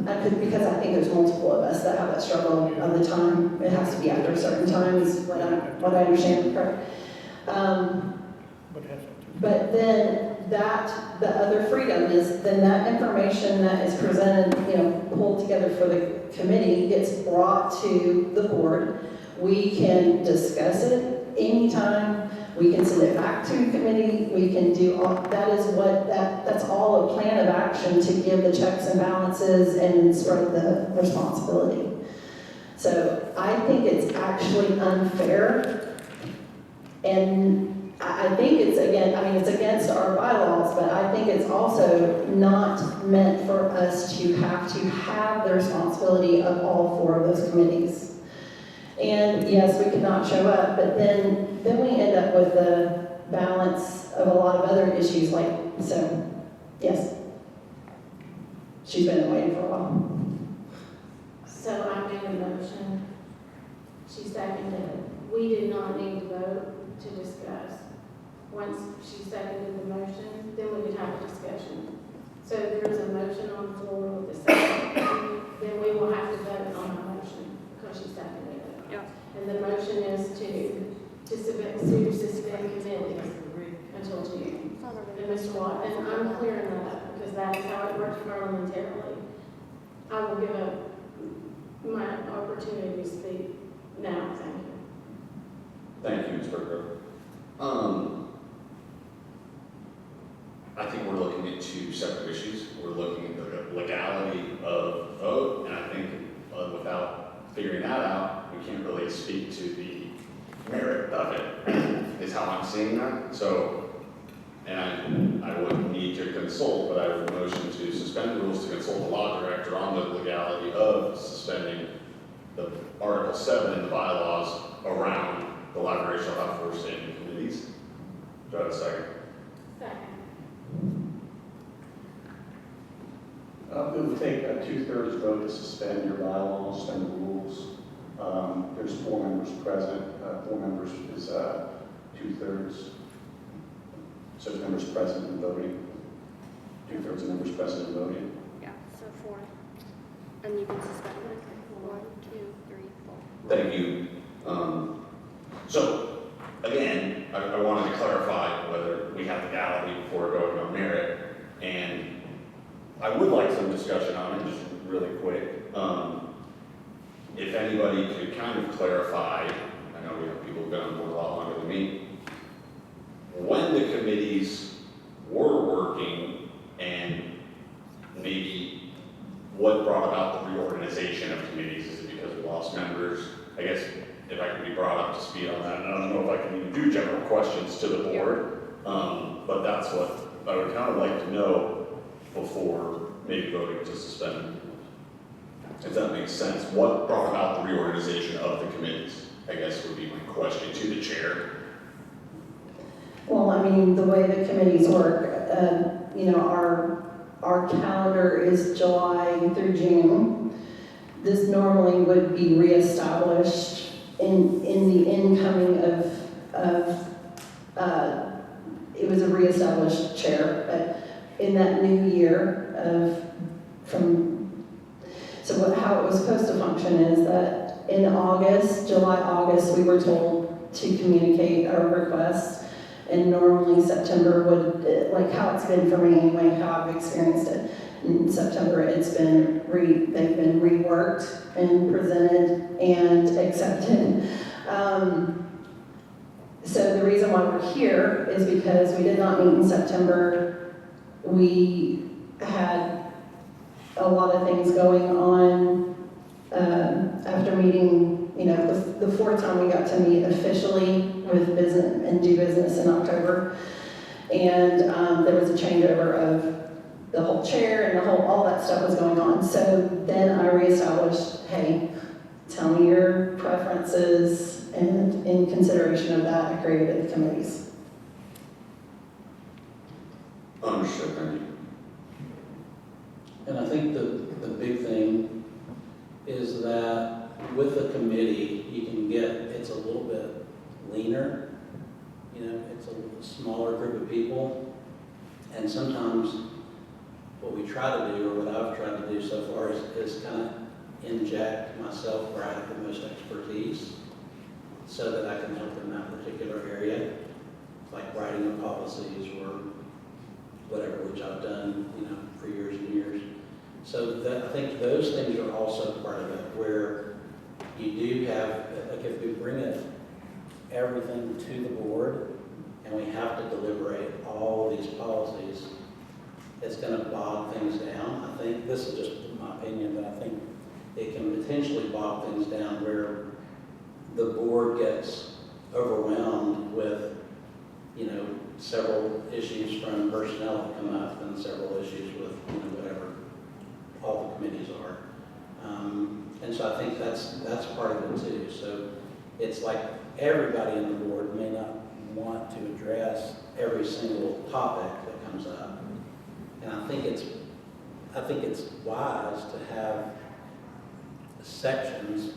because I think there's multiple of us that have that struggle of the time. It has to be after certain times, what I understand, correct? But then the other freedom is then that information that is presented, pulled together for the committee gets brought to the board. We can discuss it anytime. We can send it back to committee. We can do all, that's all a plan of action to give the checks and balances and spread the responsibility. So I think it's actually unfair, and I think it's against our bylaws, but I think it's also not meant for us to have the responsibility of all 4 of those committees. And yes, we could not show up, but then we end up with the balance of a lot of other issues yes. She's been waiting for a while. So I made a motion. She seconded. We did not need to vote to discuss. Once she seconded the motion, then we could have a discussion. So there's a motion on the floor with the second. Then we will have to vote on the motion because she seconded it. Yeah. And the motion is to suspend committees until June. And Mr. Watt, and I'm clearing that up because that is how it works parliamentarily. I will give up my opportunity to speak now. Thank you. Thank you, Ms. Berger. I think we're looking at 2 separate issues. We're looking at the legality of vote, and I think without figuring that out, we can't really speak to the merit of it, is how I'm seeing that. So, and I would need to consult, but I would motion to suspend rules to consult the law director on the legality of suspending the Article 7 in the bylaws around the library shall have 4 standing committees. Do I have a second? Second. It would take a 2/3 vote to suspend your bylaws, suspend the rules. There's 4 members present. 4 members is 2/3. So there's members present and voting. 2/3 of members present and voting. Yeah, so 4. And you can suspend it. 1, 2, 3, 4. Thank you. So, again, I wanted to clarify whether we have legality before going on merit, and I would like some discussion on it, just really quick. If anybody could kind of clarify, I know we have people who've been on board a lot longer than me, when the committees were working and maybe what brought about the reorganization of committees. Is it because we lost members? I guess if I could be brought up to speed on that, and I don't know if I can even do general questions to the board, but that's what I would kind of like to know before maybe voting to suspend. If that makes sense, what brought about the reorganization of the committees, I guess would be my question to the chair. Well, the way the committees work, our calendar is July through June. This normally would be reestablished in the incoming it was a reestablished chair, but in that new year how it was supposed to function is that in July, August, we were told to communicate our requests, and normally September would, like how it's been for me anyway, how I've experienced it. In September, they've been reworked and presented and accepted. So the reason why we're here is because we did not meet in September. We had a lot of things going on after meeting, the 4th time we got to meet officially with business and do business in October. And there was a changeover of the whole chair and all that stuff was going on. So then I reestablished, hey, tell me your preferences, and in consideration of that, I created the committees. Understood, thank you. And I think the big thing is that with a committee, you can it's a little bit leaner, it's a smaller group of people, and sometimes what we try to do, or what I've tried to do so far, is kind of inject myself where I have the most expertise so that I can help in that particular area, like writing of policies or whatever, which I've done, for years and years. So I think those things are also part of it, where you do have, like if we bring everything to the board and we have to deliberate all of these policies, it's going to bog things down. I think, this is just my opinion, but I think it can potentially bog things down where the board gets overwhelmed with, several issues from personnel that come up and several issues with, whatever all the committees are. And so I think that's part of it too. So it's like everybody on the board may not want to address every single topic that comes up. And I think it's wise to have sections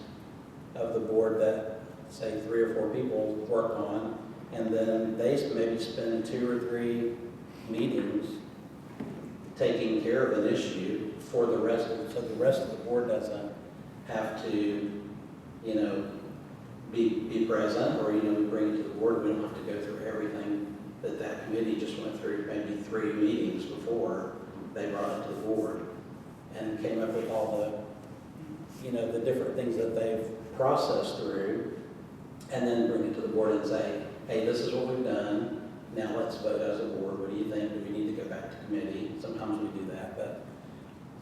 of the board that, say, 3 or 4 people work on, and then they maybe spend 2 or 3 meetings taking care of an issue for the rest of, so the rest of the board doesn't have to, be present, or, we bring it to the board. We don't have to go through everything that committee just went through, maybe 3 meetings before they brought it to the board and came up with all the, the different things that they've processed through, and then bring it to the board and say, hey, this is what we've done. Now let's vote as a board. What do you think? Do we need to go back to committee? Sometimes we do that, but,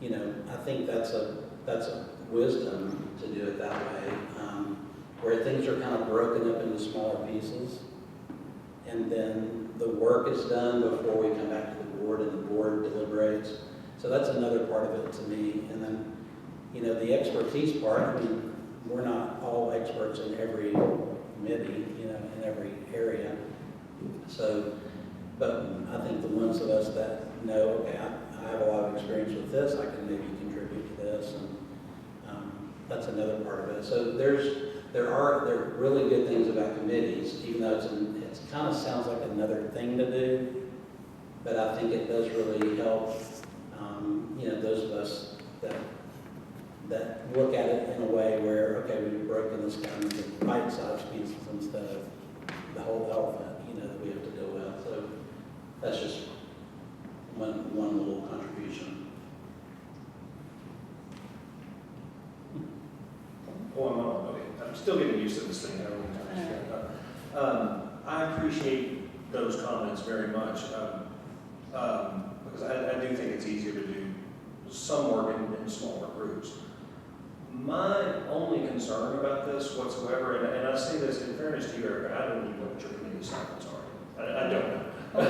I think that's a wisdom to do it that way, where things are kind of broken up into smaller pieces, and then the work is done before we come back to the board, and the board deliberates. So that's another part of it to me. And then, the expertise part, we're not all experts in every committee, in every area. So, but I think the ones of us that know, okay, I have a lot of experience with this, I can maybe contribute to this, and that's another part of it. So there are really good things about committees, even though it kind of sounds like another thing to do, but I think it does really help, those of us that look at it in a way where, okay, we've broken this down into bite-sized pieces instead of the whole elephant, that we have to deal with. So that's just one little contribution. I'm still getting used to this thing. I appreciate those comments very much, because I do think it's easier to do some work in smaller groups. My only concern about this whatsoever, and I say this in fairness to you, Erica, I don't even know what your committee assignments are. I don't know. But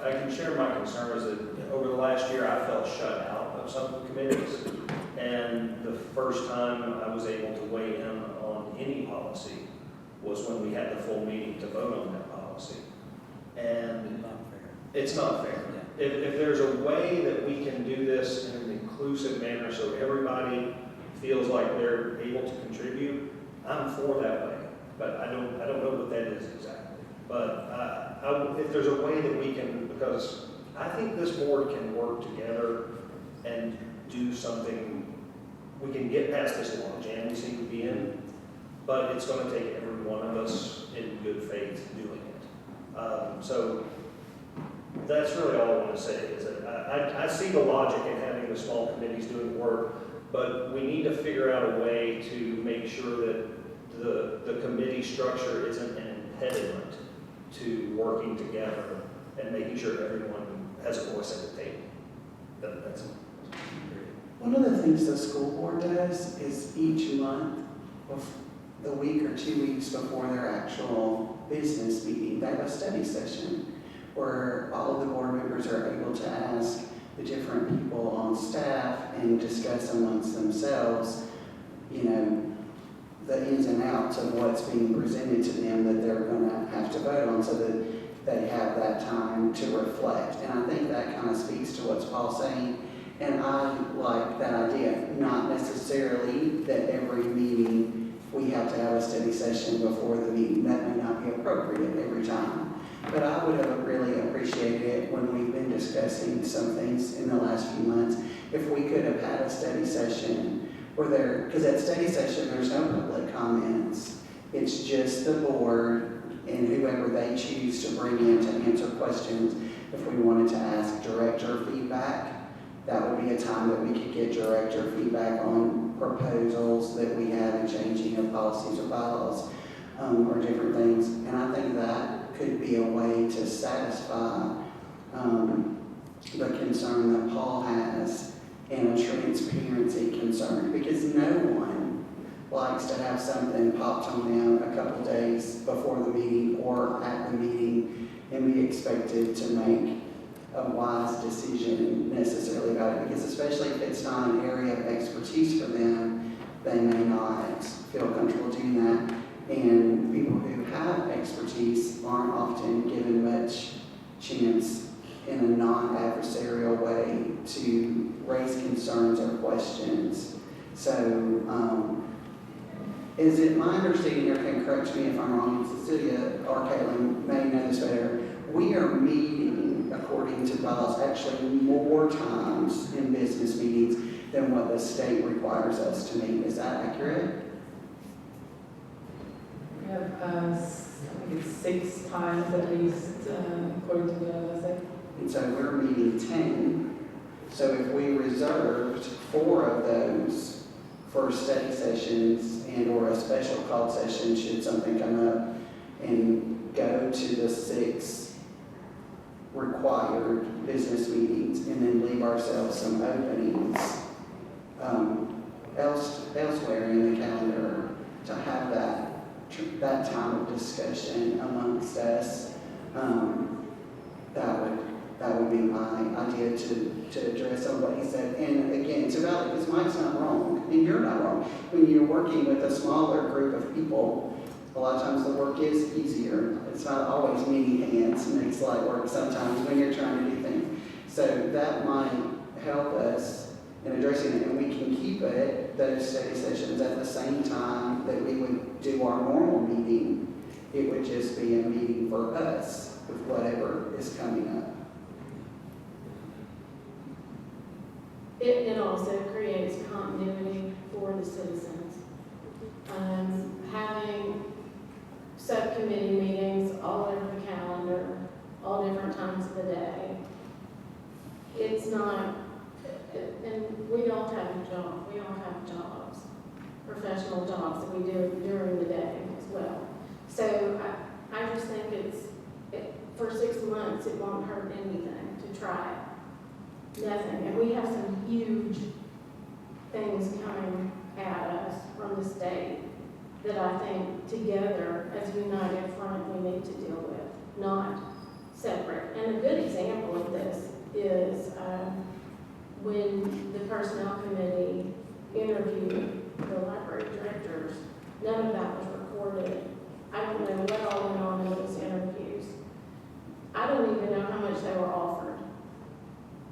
I can share my concerns that over the last year I felt shut out of some of the committees, and the first time I was able to weigh in on any policy was when we had the full meeting to vote on that policy. And it's not fair. If there's a way that we can do this in an inclusive manner so everybody feels like they're able to contribute, I'm for that way. But I don't know what that is exactly. But if there's a way that we can, because I think this board can work together and do something, we can get past this logjam we seem to be in, but it's going to take every one of us in good faith doing it. So that's really all I want to say, is that I see the logic in having the small committees doing the work, but we need to figure out a way to make sure that the committee structure isn't an impediment to working together and making sure everyone has a voice at the table. That's One of the things the school board does is each month, the week or 2 weeks before their actual business meeting, they have a study session where all of the board members are able to ask the different people on staff and discuss amongst themselves, the ins and outs of what's being presented to them that they're going to have to vote on, so that they have that time to reflect. And I think that kind of speaks to what Paul's saying. And I like that idea, not necessarily that every meeting we have to have a study session before the meeting. That may not be appropriate every time. But I would have really appreciated it when we've been discussing some things in the last few months, if we could have had a study session where because at study session, there's no public comments. It's just the board and whoever they choose to bring in to answer questions. If we wanted to ask director feedback, that would be a time that we could get director feedback on proposals that we have in changing of policies or bylaws, or different things. And I think that could be a way to satisfy the concern that Paul has and a transparency concern, because no one likes to have something popped on them a couple days before the meeting or at the meeting and be expected to make a wise decision necessarily about it, because especially if it's not an area of expertise for them, they may not feel comfortable doing that. And people who have expertise aren't often given much chance in a non-adversarial way to raise concerns or questions. So, is it my understanding, or can correct me if I'm wrong, and Cecilia or Caitlin may know this better, we are meeting, according to bylaws, actually more times in business meetings than what the state requires us to meet. Is that accurate? We have, I think it's 6 times at least, according to the LSA. And so we're meeting 10. So if we reserved 4 of those for study sessions and or a special call session should something come up, and go to the 6 required business meetings and then leave ourselves some openings elsewhere in the calendar to have that time of discussion amongst us, that would be my idea to address on what he said. And again, it's valid, because Mike's not wrong, and you're not wrong. When you're working with a smaller group of people, a lot of times the work is easier. It's not always meeting hands makes light work sometimes when you're trying to do things. So that might help us in addressing it, and we can keep those study sessions at the same time that we would do our normal meeting. It would just be a meeting for us with whatever is coming up. It also creates continuity for the citizens. Having subcommittee meetings all over the calendar, all different times of the day, it's not, and we all have jobs, professional jobs that we do during the day as well. So I just think for 6 months, it won't hurt anything to try it. Nothing. And we have some huge things coming at us from the state that I think together as a united front we need to deal with, not separate. And a good example of this is when the personnel committee interviewed the library directors, none of that was recorded. I don't know what all went on in those interviews. I don't even know how much they were offered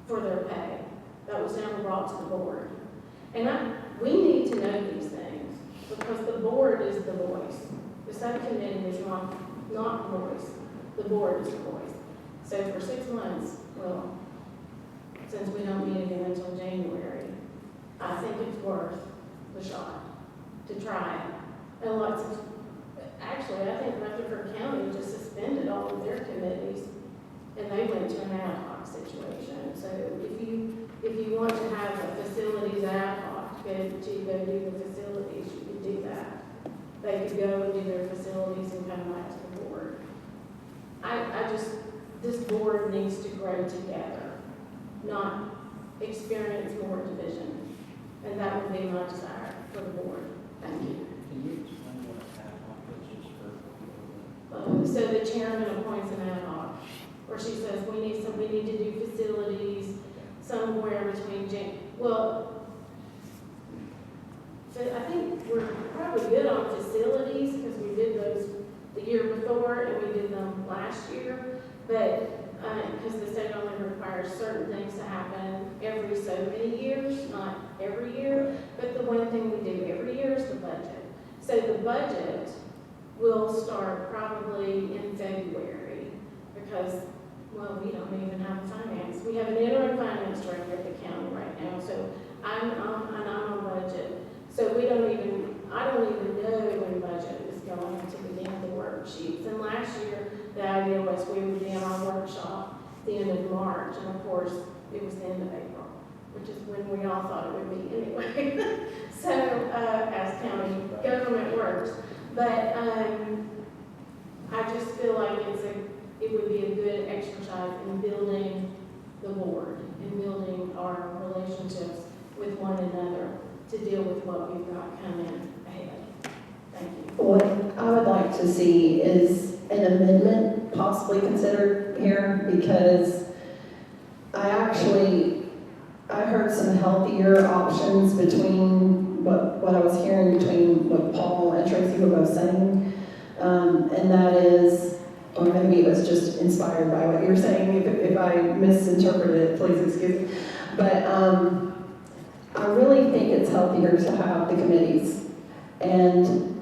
for their pay. That was never brought to the board. And we need to know these things, because the board is the voice. The subcommittee is not the voice. The board is the voice. So for 6 months, well, since we don't meet again until January, I think it's worth the shot to try it. And actually, I think Rutherford County just suspended all of their committees, and they went to an ad hoc situation. So if you want to have a facilities ad hoc, go do the facilities, you could do that. They could go and do their facilities and come back to the board. This board needs to grow together, not experience more division. And that would be my desire for the board. Thank you. Can you explain what ad hoc is just for? So the chairman appoints an ad hoc, where she says, we need to do facilities somewhere between I think we're probably good on facilities, because we did those the year before and we did them last year, but because the state only requires certain things to happen every so many years, not every year, but the one thing we do every year is the budget. So the budget will start probably in February, because, well, we don't even have a finance. We have an interim finance director at the county right now, so I'm on budget. So I don't even know when budget is going until we have the worksheets. And last year, the idea was we would be in our workshop the end of March, and of course, it was the end of April, which is when we all thought it would be anyway. So, as county government works. But I just feel like it would be a good exercise in building the board and building our relationships with one another to deal with what we've got coming ahead. Thank you. What I would like to see is an amendment possibly considered here, because I heard some healthier options between what I was hearing between what Paul and Tracy were both saying. And that is, or maybe it was just inspired by what you were saying. If I misinterpreted it, please excuse me. But I really think it's healthier to have the committees. And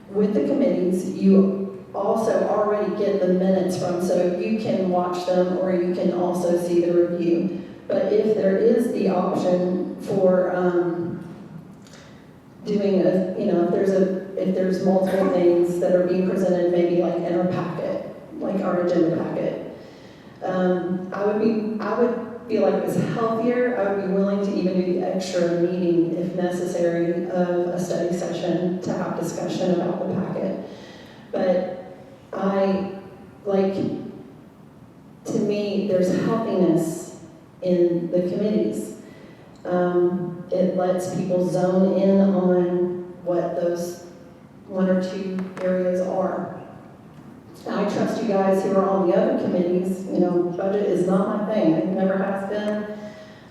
with the committees, you also already get the minutes from, so you can watch them or you can also see the review. But if there is the option for doing if there's multiple things that are being presented, maybe like in our packet, like our agenda packet, I would feel like it was healthier. I would be willing to even do the extra meeting if necessary of a study session to have discussion about the packet. But to me, there's healthiness in the committees. It lets people zone in on what those one or two areas are. I trust you guys who are on the other committees. Budget is not my thing. It never has been.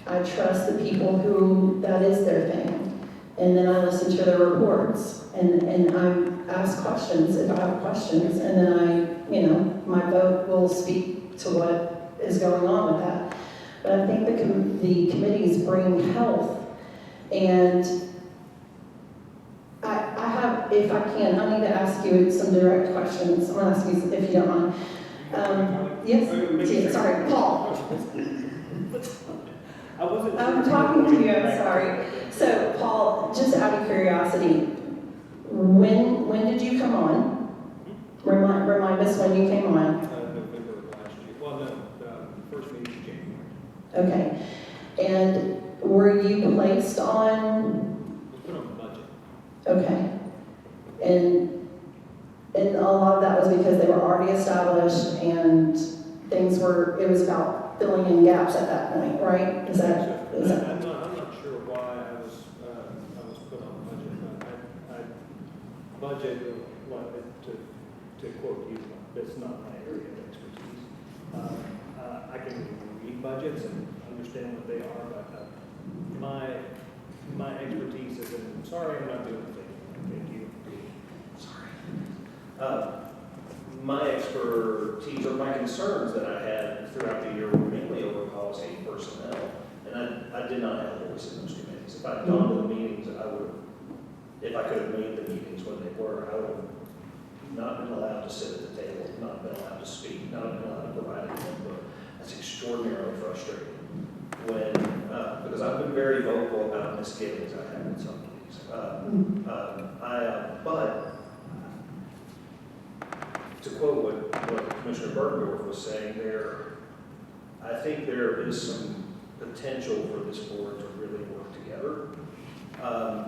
I trust the people who that is their thing. And then I listen to their reports and I ask questions if I have questions. And then my vote will speak to what is going on with that. But I think the committees bring health. And I have, if I can, I need to ask you some direct questions. I'm going to ask you if you don't mind. Yes? Sorry, Paul. I'm talking to you, I'm sorry. So, Paul, just out of curiosity, when did you come on? Remind us when you came on. November of last year. Well, no, first meeting in January. Okay. And were you placed on? Put on the budget. Okay. And a lot of that was because they were already established and it was about filling in gaps at that point, right? Is that? I'm not sure why I was put on the budget. I budget, to quote you, that's not my area of expertise. I can read budgets and understand what they are, but my expertise is in, sorry, I'm not doing the thing. Thank you. Sorry. My expertise or my concerns that I had throughout the year were mainly over policy and personnel, and I did not have a voice in those committees. If I'd gone to the meetings, if I could have made the meetings when they were, I would have not been allowed to sit at the table, not been allowed to speak, not been allowed to provide any input. That's extraordinarily frustrating. Because I've been very vocal about misgivings I have in some of these. But to quote what Commissioner Bergdorf was saying I think there is some potential for this board to really work together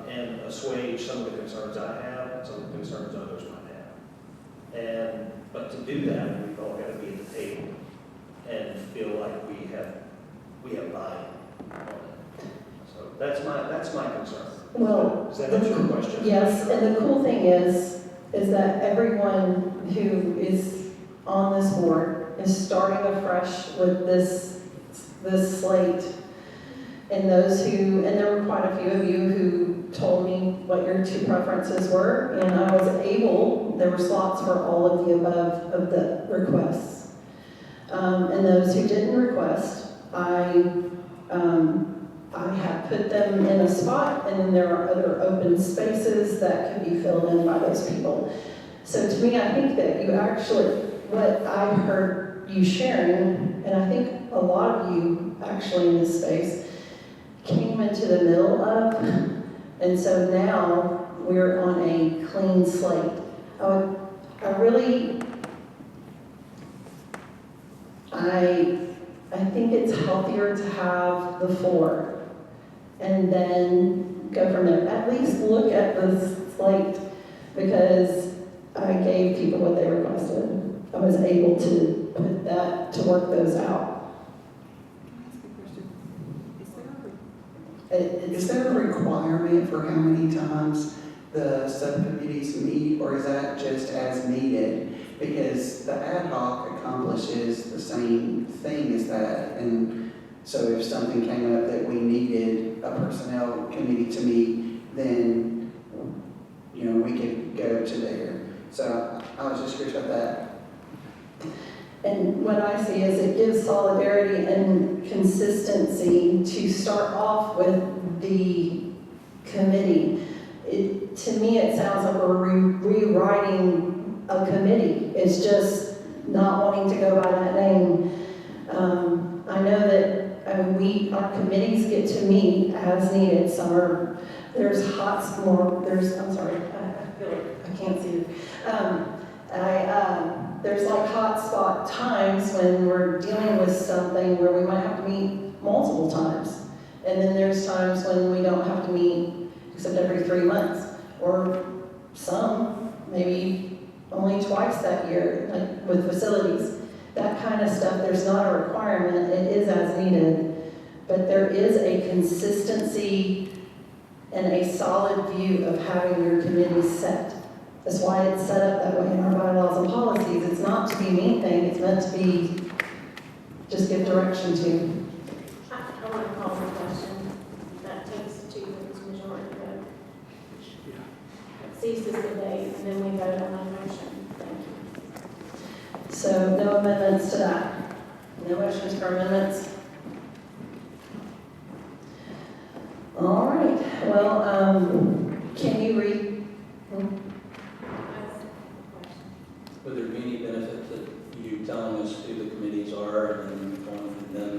and assuage some of the concerns I have and some of the concerns others might have. But to do that, we've all got to be at the table and feel like we have buy-in on it. So that's my concern. Well, does that answer your question? Yes, and the cool thing is that everyone who is on this board is starting afresh with this slate. And there were quite a few of you who told me what your two preferences were, and there were slots for all of the above of the requests. And those who didn't request, I I have put them in a spot, and then there are other open spaces that can be filled in by those people. So to me, I think that you actually, what I heard you sharing, and I think a lot of you actually in this space, came into the middle of, and so now we're on a clean slate. I think it's healthier to have the four and then go from there. At least look at the slate, because I gave people what they requested. I was able to put that, to work those out. Is there a requirement for how many times the subcommittees meet, or is that just as needed? Because the ad hoc accomplishes the same thing as that, and so if something came up that we needed a personnel committee to meet, then, you know, we could go to there. So I was just curious about that. And what I see is it gives solidarity and consistency to start off with the committee. To me, it sounds like we're rewriting a committee. It's just not wanting to go by that name. I know that our committees get to meet as needed. There's I'm sorry, I feel like I can't see you. There's like hotspot times when we're dealing with something where we might have to meet multiple times. And then there's times when we don't have to meet except every 3 months, or some, maybe only twice that year, like with facilities. That kind of stuff, there's not a requirement, it is as needed, but there is a consistency and a solid view of having your committee set. That's why it's set up that way in our bylaws and policies. It's not to be anything, it's meant to be, just give direction to. I want to call for a question. That takes a 2/3 majority vote. It ceases the debate, and then we vote on that motion. Thank you. So no amendments to that? No motions for amendments? All right, well, can you read? Would there be any benefit to you telling us who the committees are and then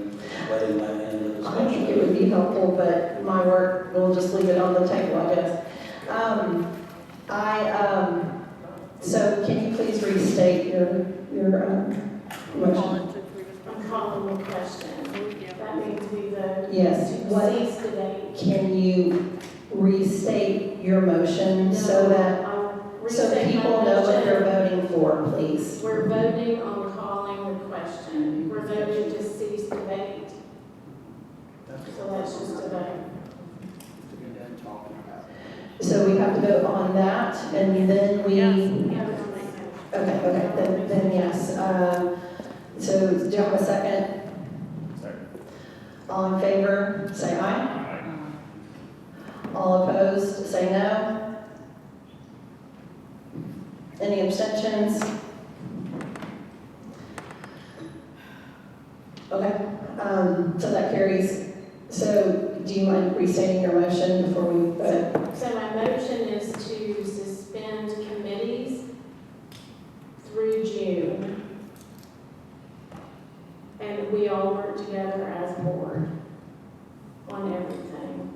letting that end the discussion? I think it would be helpful, but my work, we'll just leave it on the table, I guess. So can you please restate your motion? I'm calling the question. That means we vote Yes. to cease the debate. Can you restate your motion so that people know what they're voting for, please? We're voting on calling the question. We're voting to cease debate. So that's just a vote. So we have to vote on that, and then we. Okay, then yes. So do you have a second? Second. All in favor, say aye. All opposed, say no. Any abstentions? Okay, so that carries. So do you mind restating your motion before we vote? So my motion is to suspend committees through June. And we all work together as a board on everything.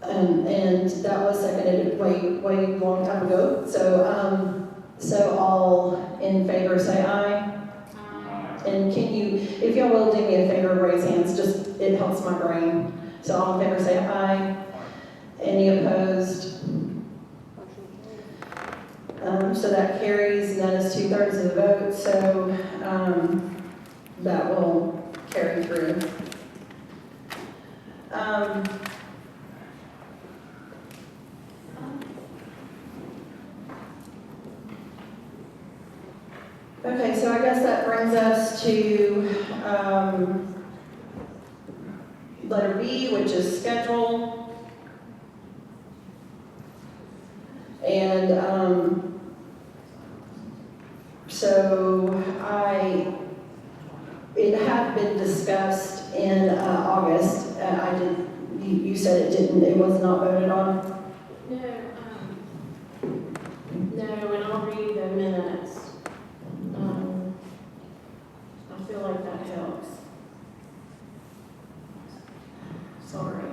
And that was seconded way long time ago. So all in favor say aye. And can you, if y'all will do me a favor, raise hands, just, it helps my brain. So all in favor say aye. Any opposed? So that carries, and that is 2/3 of the vote, so that will carry through. Okay, so I guess that brings us to letter B, which is schedule. And so it had discussed in August. You said it was not voted on? No, and I'll read the minutes. I feel like that helps. Sorry.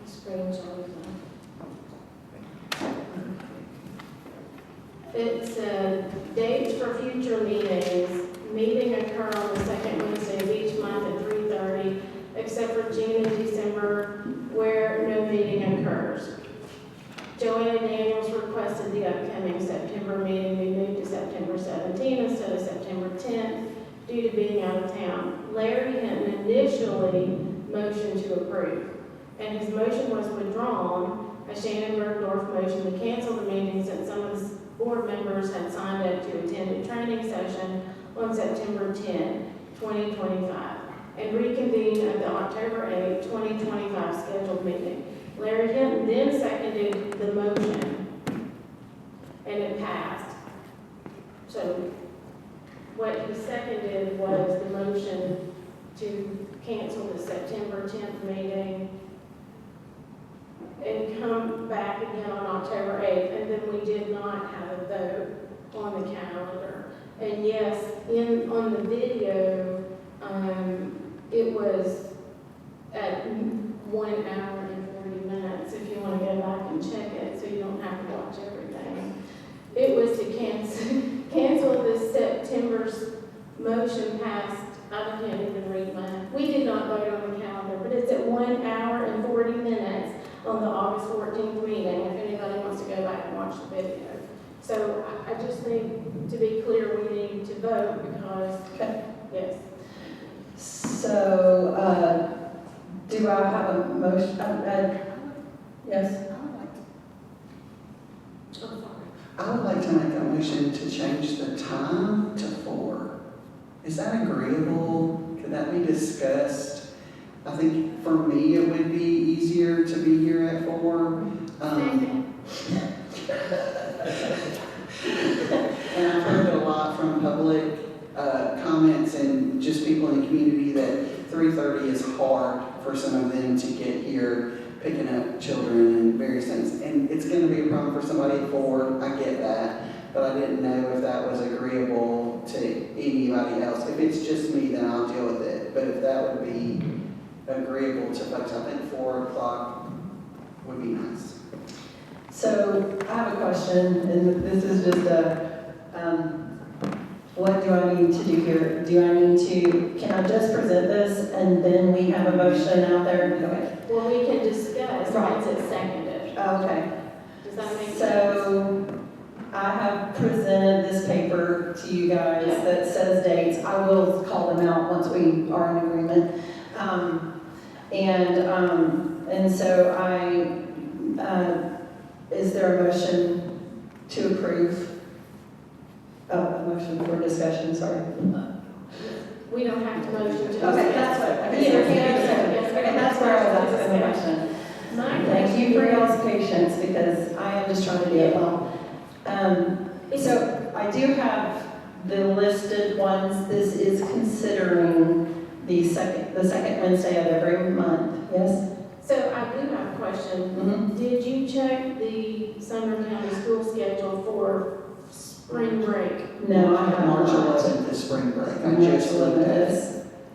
The screen's always on. It said, dates for future meetings. Meeting occur on the second Wednesday of each month at 3:30, except for June and December, where no meeting occurs. Joanna Daniels requested the upcoming September meeting be moved to September 17th instead of September 10th due to being out of town. Larry Hinton initially motioned to approve, and his motion was withdrawn as Shannon Bergdorf motioned to cancel the meeting since some of the board members had signed up to attend a training session on September 10, 2025, and reconvene at the October 8, 2025 scheduled meeting. Larry Hinton then seconded the motion, and it passed. So what he seconded was the motion to cancel the September 10th meeting and come back again on October 8th, and then we did not have a vote on the calendar. And yes, on the video, it was at 1 hour and 40 minutes, if you want to go back and check it, so you don't have to watch everything. It was to cancel the September's motion passed. I can't even read mine. We did not vote on the calendar, but it's at 1 hour and 40 minutes on the August 14th meeting, if anybody wants to go back and watch the video. So I just think, to be clear, we need to vote because, Okay. yes. So, do I have a motion? Yes? I would like to make a motion to change the time to 4. Is that agreeable? Could that be discussed? I think for me, it would be easier to be here at 4. And I've heard a lot from public comments and just people in the community that 3:30 is hard for some of them to get here, picking up children and various things. And it's going to be a problem for somebody at 4, I get that, but I didn't know if that was agreeable to anybody else. If it's just me, then I'll deal with it. But if that would be agreeable to folks, I think 4 o'clock would be nice. So I have a question, and this is just what do I need to do here? Can I just present this and then we have a motion out there? Okay. Well, we can discuss Right. once it's seconded. Okay. Does that make sense? So I have presented this paper to you guys that says dates. I will call them out once we are in agreement. And so is there a motion to approve? Oh, a motion for discussion, sorry. We don't have to motion to discuss. Okay, that's what, okay, okay, that's where I was asking the question. Thank you for y'all's patience, because I am just trying to do it well. So I do have the listed ones. This is considering the second Wednesday of every month, yes? So I do have a question. Did you check the Sumner County school schedule for spring break? No, I have March not. 11th is spring break. I March just looked at it.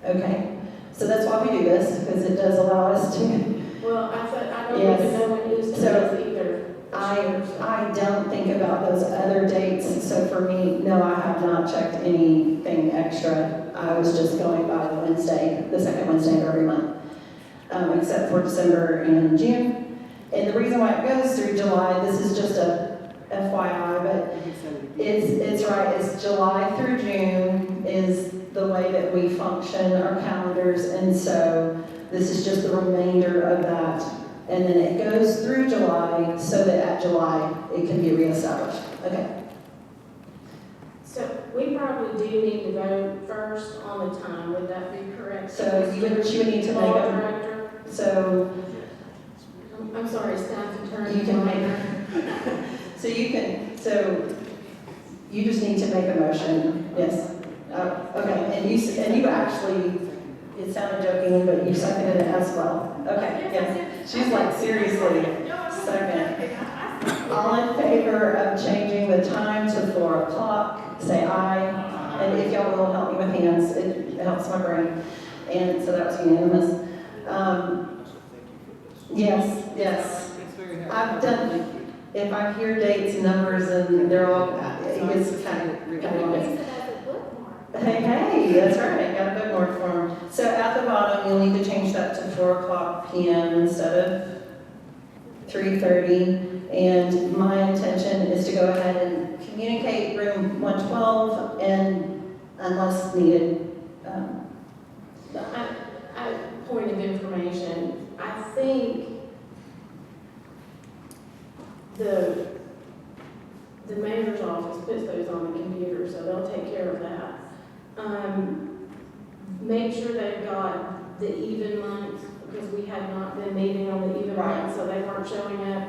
11th. Okay, so that's why we do this, because it does allow us to. Well, I don't Yes. even know when Easter So, is either. I don't think about those other dates, so for me, no, I have not checked anything extra. I was just going by the second Wednesday of every month, except for December and June. And the reason why it goes through July, this is just a FYI, but it's right, it's July through June is the way that we function our calendars, and so this is just the remainder of that. And then it goes through July so that at July it can be reestablished. Okay. So we probably do need to vote first on the time, would that be correct? So you would need to make Law a, director? so I'm sorry, staff attorney. you can make, so So you just need to make a motion, yes? Okay, and you actually, it sounded joking, but you seconded it as well. Okay, yes. She's like, seriously, second. All in favor of changing the time to 4 o'clock, say aye. And if y'all will help me with hands, it helps my brain. And so that was unanimous. Yes. I've done, if I hear dates and numbers and they're all, it's kind of Hey, that's right, got a bookmark for them. So at the bottom, you'll need to change that to 4 o'clock PM instead of 3:30. And my intention is to go ahead and communicate room 112 and unless needed. Point of information, I think the mayor's office puts those on the computer, so they'll take care of that. Make sure they've got the even months, because we had not been meeting on the even months, so they weren't showing up.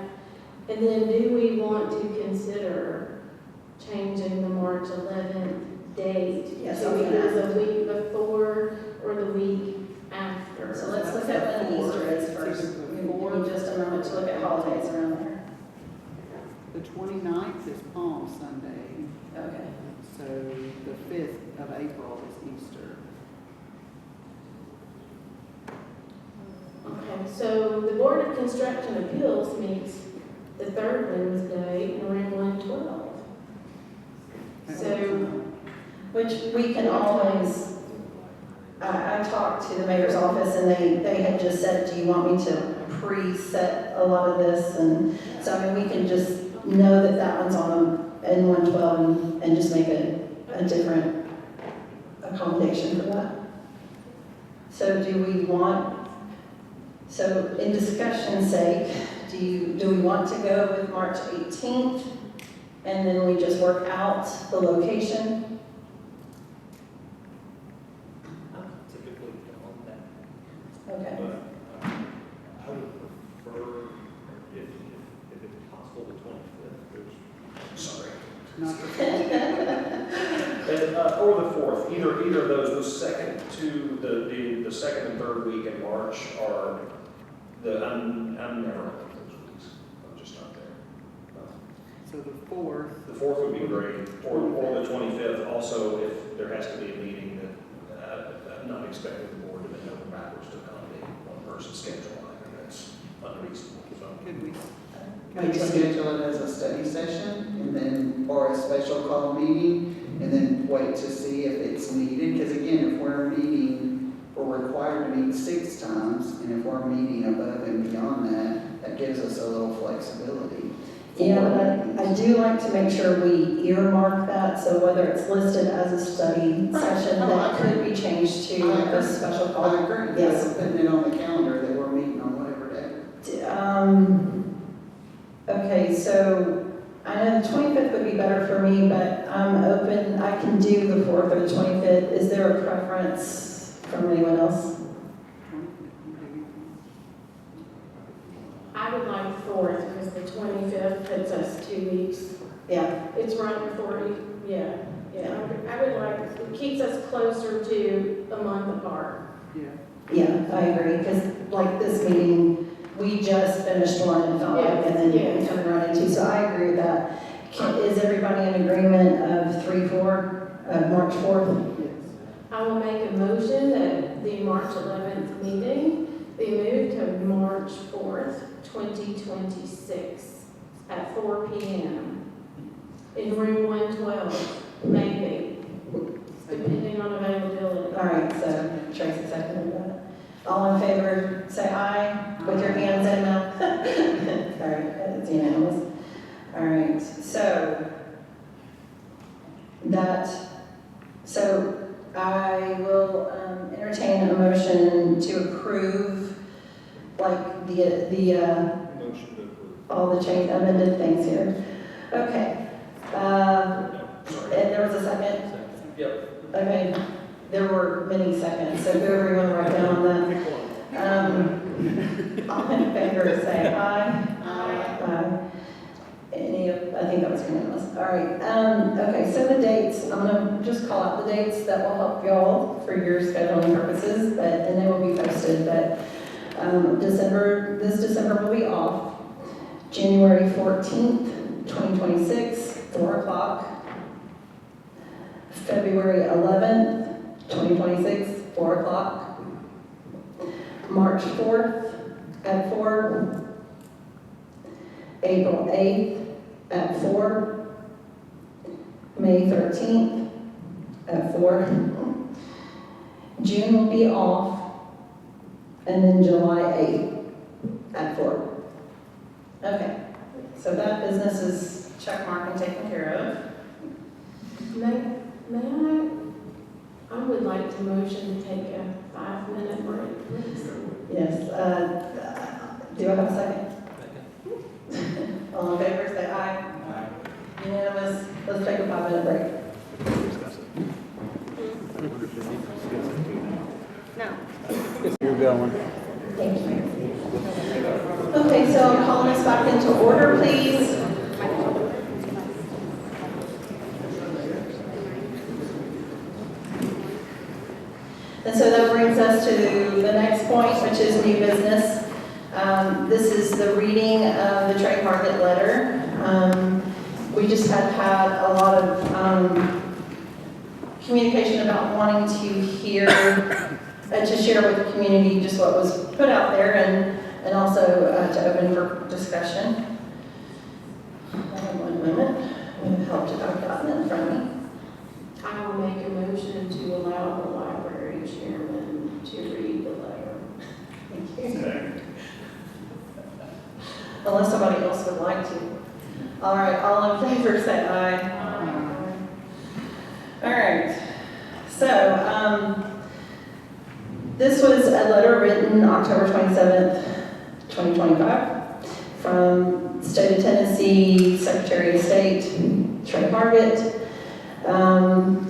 And then do we want to consider changing the March 11th date? Yes, So either the week before or the week after. So let's look at when Easter is first. We need just a moment to look at holidays around there. The 29th is Palm Sunday, Okay. so the 5th of April is Easter. Okay, so the Board of Construction Appeals meets the third Wednesday in room 112. So, Which we can always, I talked to the mayor's office and they had just said, do you want me to preset a lot of this? And so, I mean, we can just know that that one's on in 112 and just make a different accommodation for that. So do we want, so in discussion's sake, do we want to go with March 18th and then we just work out the location? Typically on that. Okay. But I would prefer, if it's possible, the 25th, sorry. Not the 5th. Or the 4th, either of those, the second to the second and third week in March are I'm never on those weeks. I'm just not there. So the 4th. The 4th would be great, or the 25th. Also, if there has to be a meeting that I'm not expecting the board to bend over backwards to accommodate one person's schedule. I think that's unreasonable. So. Could we schedule it as a study session and then, or a special call meeting and then wait to see if it's needed? Because again, if we're required to meet 6 times, and if we're meeting above and beyond that, that gives us a little flexibility. Yeah, but I do like to make sure we earmark that, so whether it's listed as a study session, that could be changed to a special call. I agree. Yes. Putting it on the calendar that we're meeting on whatever day. Okay, so I know the 25th would be better for me, but I'm open, I can do the 4th or the 25th. Is there a preference from anyone else? I would like the 4th, because the 25th puts us 2 weeks. Yeah. It's right before, yeah. I would like, it keeps us closer to a month apart. Yeah, I agree, because like this meeting, we just finished one and felt like, and then we kind of run into, so I agree with that. Is everybody in agreement of March 4th? I will make a motion that the March 11th meeting be moved to March 4th, 2026 at 4 p.m. in room 112, maybe, depending on availability. All right, so Tracy seconded that. All in favor, say aye with your hands and mouth. All right, it's unanimous. All right, so I will entertain a motion to approve, like Motion to approve. all the change amended things here. Okay. And there was a second? Yep. Okay, there were many seconds, so whoever you want to write down on that. All in favor, say aye. Aye. I think think that was unanimous. All right, okay, so the dates, I'm gonna just call out the dates that will help y'all for your scheduling purposes, and they will be posted, but this December will be off. January 14th, 2026, 4 o'clock. February 11th, 2026, 4 o'clock. March 4th at 4. April 8th at 4. May 13th at 4. June will be off. And then July 8th at 4. Okay, so that business is check mark and taken care of. May I would like to motion to take a 5-minute break, please. Yes, do I have a second? All in favor, say aye. Aye. Unanimous, let's take a 5-minute break. No. You're going. Thank you. Okay, so I'm calling us back into order, please. And so that brings us to the next point, which is new business. This is the reading of the trade market letter. We just had a lot of communication about wanting to hear, to share with the community just what was put out there and also to open for discussion. One moment, with help that I've gotten in front of me. I will make a motion to allow the library chairman to read the letter. Thank you. Unless somebody else would like to. All right, all in favor say aye. All right, so this was a letter written October 27th, 2025 from State of Tennessee Secretary of State, Trey Hargett.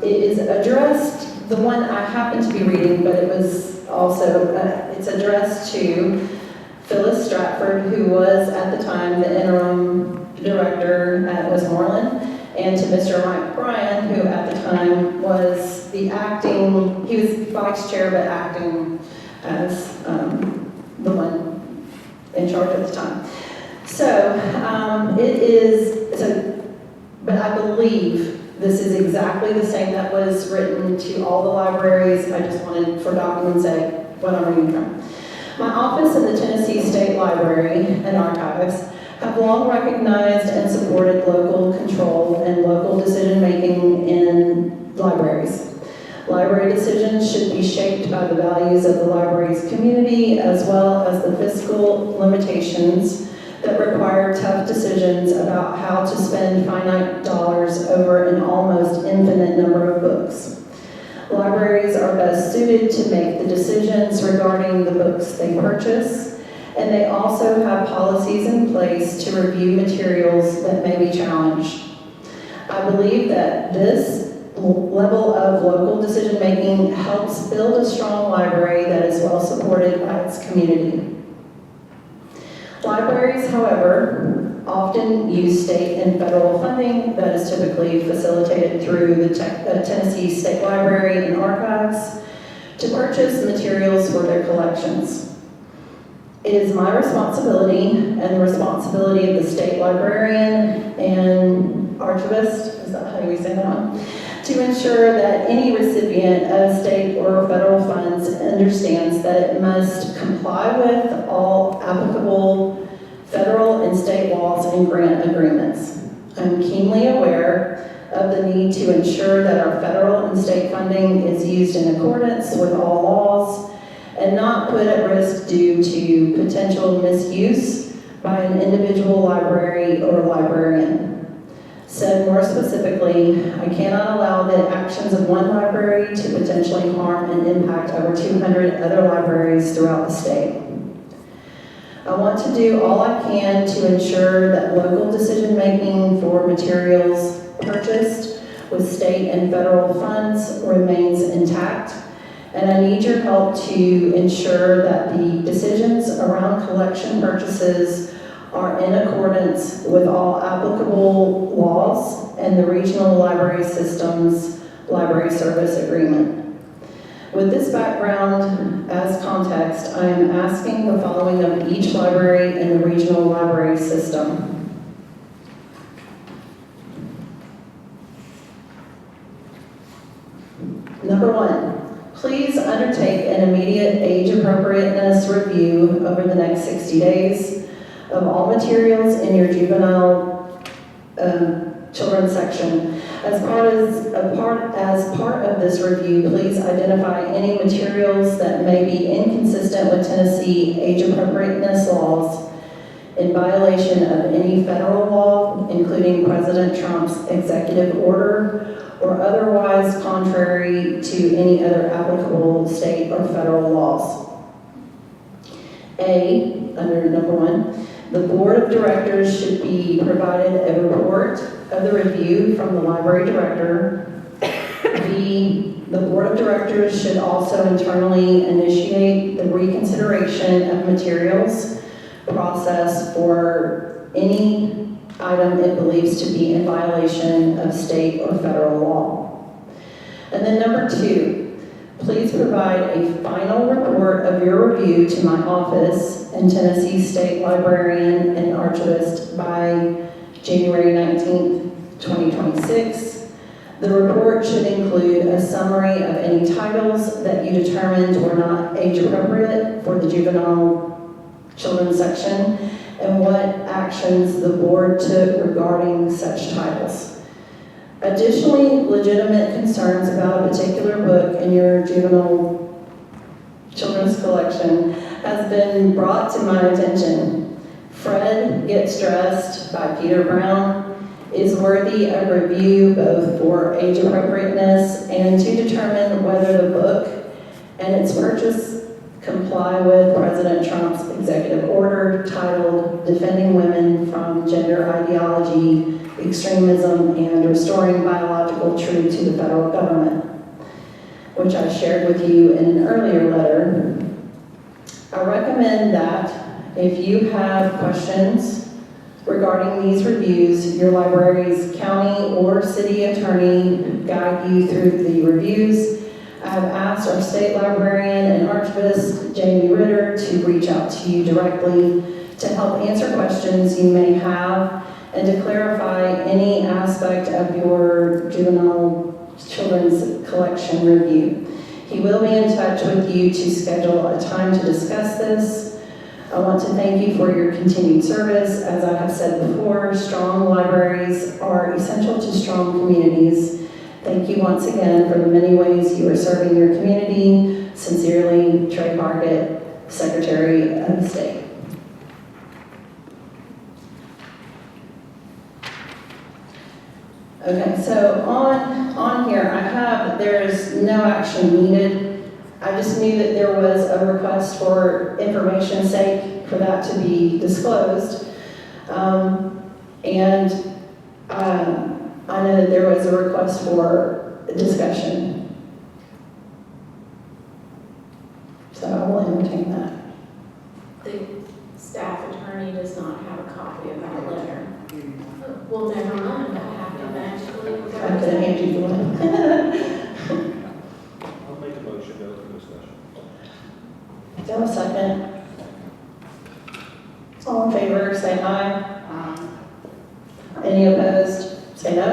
It is addressed, the one I happen to be reading, but it was also, it's addressed to Phyllis Stratford, who was at the time the interim director at Westmoreland, and to Mr. Mike Bryan, who at the time was the acting, he was vice chair, but acting as the one in charge at the time. So but I believe this is exactly the same that was written to all the libraries. I just wanted for documents sake what I'm reading from. My office in the Tennessee State Library and Archives have long recognized and supported local control and local decision-making in libraries. Library decisions should be shaped by the values of the library's community as well as the fiscal limitations that require tough decisions about how to spend finite dollars over an almost infinite number of books. Libraries are best suited to make the decisions regarding the books they purchase, and they also have policies in place to review materials that may be challenged. I believe that this level of local decision-making helps build a strong library that is well supported by its community. Libraries, however, often use state and federal funding that is typically facilitated through the Tennessee State Library and Archives to purchase materials for their collections. It is my responsibility and the responsibility of the state librarian and archivist, is that how you say that one? To ensure that any recipient of state or federal funds understands that it must comply with all applicable federal and state laws and grant agreements. I'm keenly aware of the need to ensure that our federal and state funding is used in accordance with all laws and not put at risk due to potential misuse by an individual library or librarian. Said more specifically, I cannot allow the actions of one library to potentially harm and impact over 200 other libraries throughout the state. I want to do all I can to ensure that local decision-making for materials purchased with state and federal funds remains intact, and I need your help to ensure that the decisions around collection purchases are in accordance with all applicable applicable laws and the Regional Library Systems Library Service Agreement. With this background as context, I am asking the following of each library in the regional library system. Number one, please undertake an immediate age appropriateness review over the next 60 days of all materials in your juvenile children's section. As part of this review, please identify any materials that may be inconsistent with Tennessee age appropriateness laws, in violation of any federal law, including President Trump's executive order, or otherwise contrary to any other applicable state or federal laws. A, under number one, the board of directors should be provided a report of the review from the library director. B, the board of directors should also internally initiate the reconsideration of materials process for any item it believes to be in violation of state or federal law. And then number two, please provide a final report of your review to my office and Tennessee State Librarian and Archivist by January 19th, 2026. The report should include a summary of any titles that you determined were not age appropriate for the juvenile children's section, and what actions the board took regarding such titles. Additionally, legitimate concerns about a particular book in your juvenile children's collection has been brought to my attention. Fred Gets Dressed by Peter Brown is worthy of review both for age appropriateness and to determine whether the book and its purchase comply with President Trump's executive order titled Defending Women from Gender Ideology, Extremism, and Restoring Biological Truth to the Federal Government, which I shared with you in an earlier letter. I recommend that if you have questions regarding these reviews, your library's county or city attorney guide you through the reviews. I have asked our state librarian and archivist, Jamie Ritter, to reach out to you directly to help answer questions you may have and to clarify any aspect of your juvenile children's collection review. He will be in touch with you to schedule a time to discuss this. I want to thank you for your continued service. As I have said before, strong libraries are essential to strong communities. Thank you once again for the many ways you are serving your community. Sincerely, Trey Hargett, Secretary of State. Okay, so on here, there's no action needed. I just knew that there was a request for information's sake for that to be disclosed. I know that there was a request for discussion. So I will entertain that. The staff attorney does not have a copy of that letter. Well, never mind, I have to magically. I'm going to hand you the one. I'll make a motion to open discussion. Do you have a second? All in favor, say aye. Any opposed? Say no.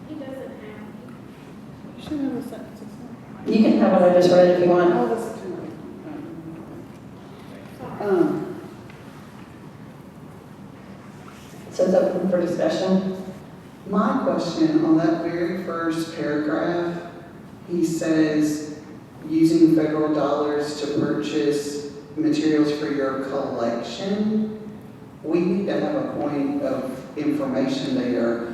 He doesn't have. You should have a sentence. You can have what I just read if you want. I'll listen to it. So it's open for discussion. My question on that very first paragraph, he says, using federal dollars to purchase materials for your collection. We need to have a point of information there.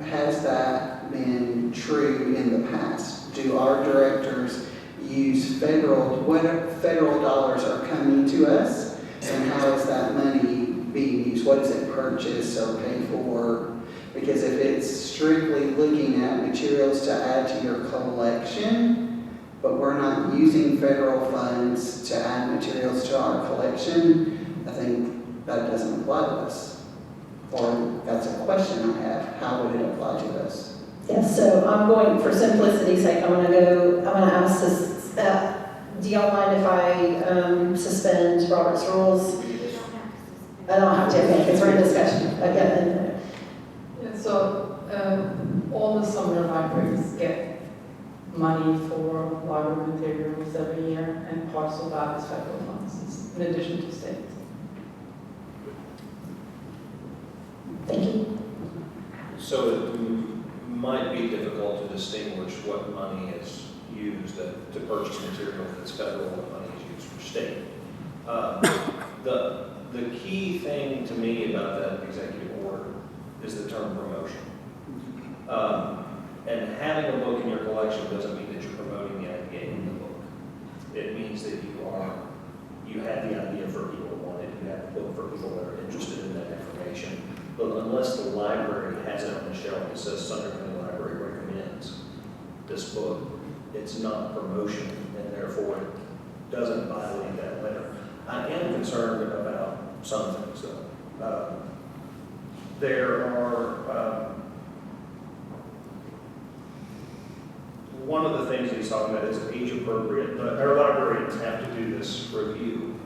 Has that been true in the past? Do our directors use what federal dollars are coming to us, and how is that money being used? What is it purchased or paid for? Because if it's strictly looking at materials to add to your collection, but we're not using federal funds to add materials to our collection, I think that doesn't apply to us. Or that's a question I have, how would it apply to us? Yes, so I'm going, for simplicity's sake, I'm gonna ask this, do y'all mind if I suspend Robert's rules? I don't have to, okay, because we're in discussion again. Yeah, so, all the summer libraries get money for library materials every year, and parts of that is federal funds, in addition to state. Thank you. So it might be difficult to distinguish what money is used to purchase material that's federal and what money is used for state. The key thing to me about that executive order is the term promotion. And having a book in your collection doesn't mean that you're promoting the idea in the book. It means that you have the idea for people who want it, you have the book for people that are interested in that information. But unless the library has it on the shelf that says Sumner County Library recommends this book, it's not promotion, and therefore it doesn't violate that letter. I am concerned about some things, though. There are, one of the things that he's talking about is age appropriate. Our librarians have to do this review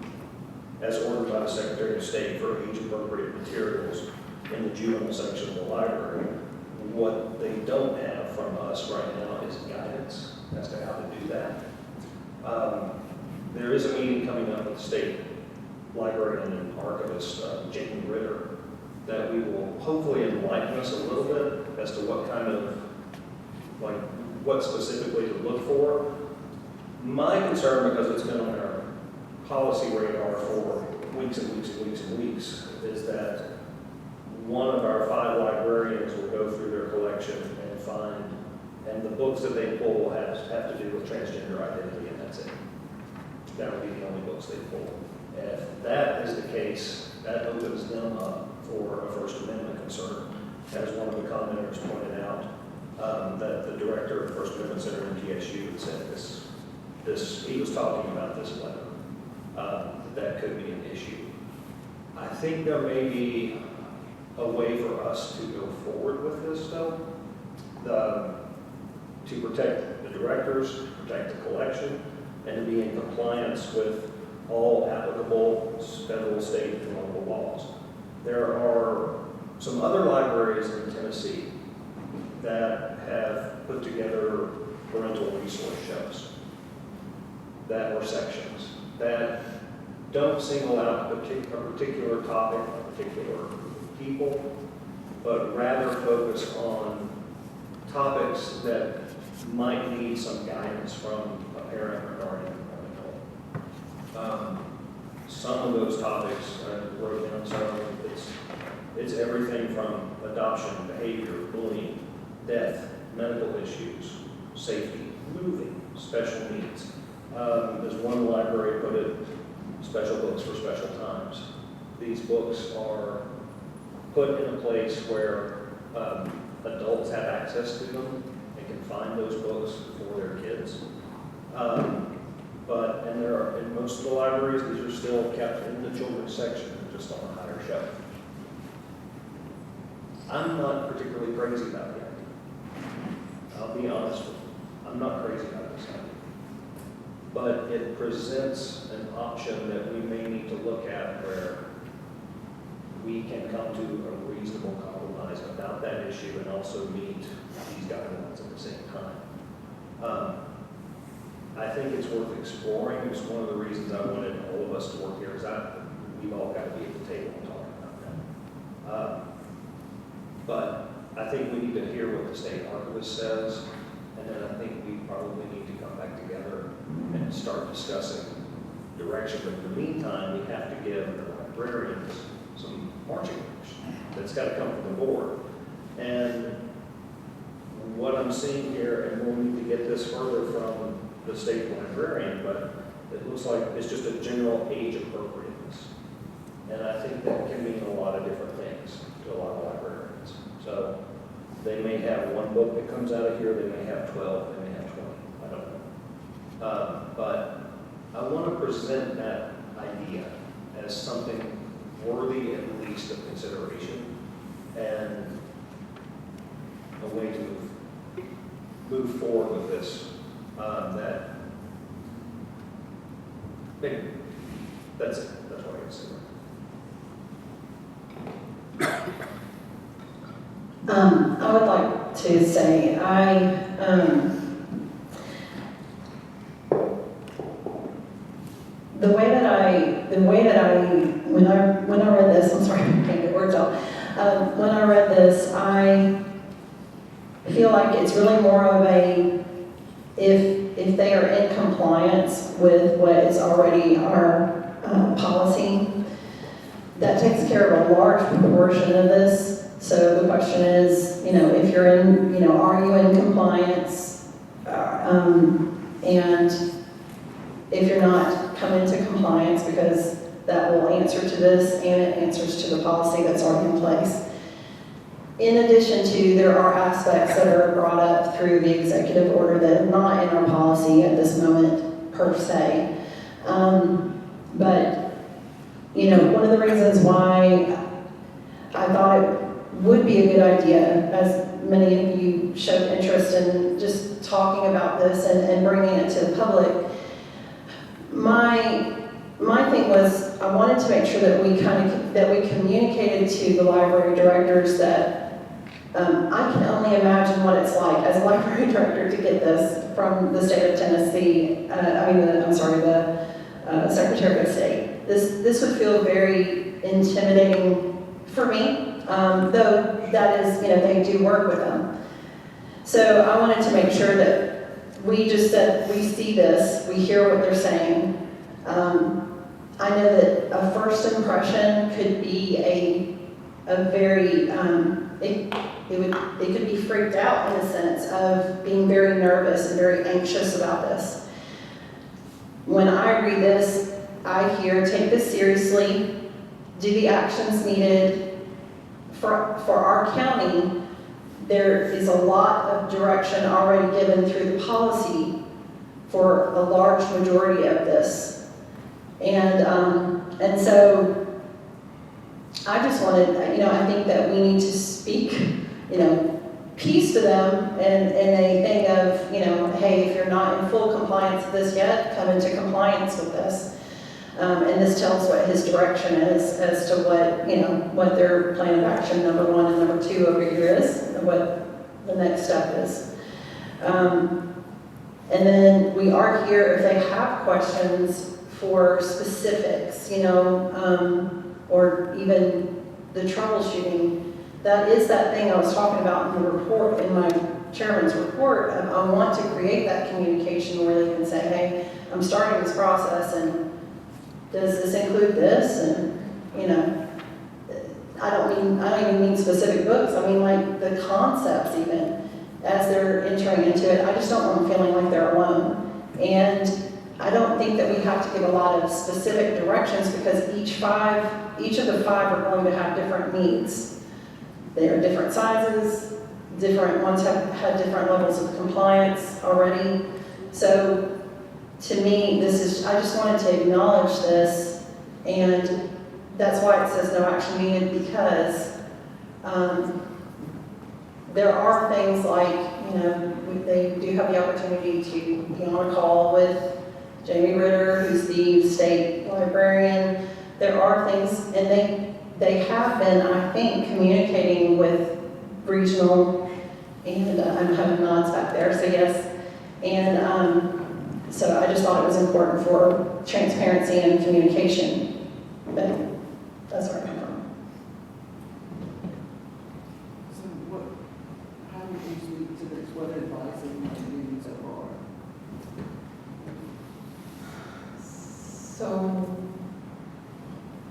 as ordered by the Secretary of State for age appropriate materials in the juvenile section of the library. What they don't have from us right now is guidance as to how to do that. There is a meeting coming up with the state librarian and archivist, Jamie Ritter, that we will hopefully enlighten us a little bit as to what kind of, like, what specifically to look for. My concern, because it's been on our policy radar for weeks and weeks and weeks and weeks, is that one of our 5 librarians will go through their collection and find, and the books that they pull will have to do with transgender identity, and that's it. That will be the only books they pull. If that is the case, that opens them up for a First Amendment concern. As one of the commenters pointed out, that the director of First Amendment Center in GSU said he was talking about this letter, that could be an issue. I think there may be a way for us to go forward with this, though, to protect the directors, protect the collection, and to be in compliance with all applicable federal, state, and local laws. There are some other libraries in Tennessee that have put together parental resource shelves that were sections that don't single out a particular topic, a particular people, but rather focus on topics that might need some guidance from a parent or guardian or adult. Some of those topics, I wrote down some, it's everything from adoption, behavior, bullying, death, medical issues, safety, moving, special needs. There's one library put it, special books for special times. These books are put in a place where adults have access to them and can find those books for their kids. And there are, in most of the libraries, these are still kept in the children's section, just on a higher shelf. I'm not particularly crazy about the idea. I'll be honest with you. I'm not crazy about this idea. But it presents an option that we may need to look at where we can come to a reasonable compromise about that issue and also meet these guidelines at the same time. I think it's worth exploring. It's one of the reasons I wanted all of us to work here, is we've all got to be at the table and talk about that. But I think we need to hear what the state archivist says, and then I think we probably need to come back together and start discussing direction. But in the meantime, we have to give the librarians some marching orders. That's got to come from the board. And what I'm seeing here, and we'll need to get this further from the state librarian, but it looks like it's just a general age appropriateness. And I think that can mean a lot of different things to a lot of librarians. So they may have one book that comes out of here, they may have 12, they may have 20, I don't know. But I want to present that idea as something worthy at least of consideration and a way to move forward with this, that, maybe, that's it, that's what I can say. I would like to say, the way that I, when I read this, I'm sorry, I can't get words out. When I read this, I feel like it's really more of a, if they are in compliance with what is already our policy, that takes care of a large proportion of this. So the question is, if you're in, are you in compliance? And if you're not, come into compliance, because that will answer to this and it answers to the policy that's already in place. In addition to, there are aspects that are brought up through the executive order that are not in our policy at this moment per se. But one of the reasons why I thought it would be a good idea, as many of you showed interest in just talking about this and bringing it to the public, my thing was I wanted to make sure that we communicated to the library directors that I can only imagine what it's like as a library director to get this from the state of Tennessee. The Secretary of State. This would feel very intimidating for me, though that is, they do work with them. So I wanted to make sure that we just said, we see this, we hear what they're saying. I know that a first impression could be a very, it could be freaked out in a sense of being very nervous and very anxious about this. When I read this, I hear, take this seriously, do the actions needed. For our county, there is a lot of direction already given through the policy for a large majority of this. And so I just wanted, I think that we need to speak, peace to them and a thing of, hey, if you're not in full compliance with this yet, come into compliance with this. And this tells what his direction is as to what their plan of action number 1 and number 2 over here is, and what the next step is. And then we are here if they have questions for specifics, or even the troubleshooting. That is that thing I was talking about in the report, in my chairman's report. I want to create that communication where they can say, hey, I'm starting this process, and does this include this? And, I don't even mean specific books. I mean like the concepts even as they're entering into it. I just don't want them feeling like they're alone. And I don't think that we have to give a lot of specific directions because each of the 5 are going to have different needs. They are different sizes, different ones have had different levels of compliance already. So to me, I just wanted to acknowledge this, and that's why it says no action needed, because there are things like, they do have the opportunity to be on a call with Jamie Ritter, who's the state librarian. There are things, and they have been, I think, communicating with regional, and I'm having nods back there, so yes. And so I just thought it was important for transparency and communication. But that's where I come from. So how do you speak to this? What advice have you given so far? So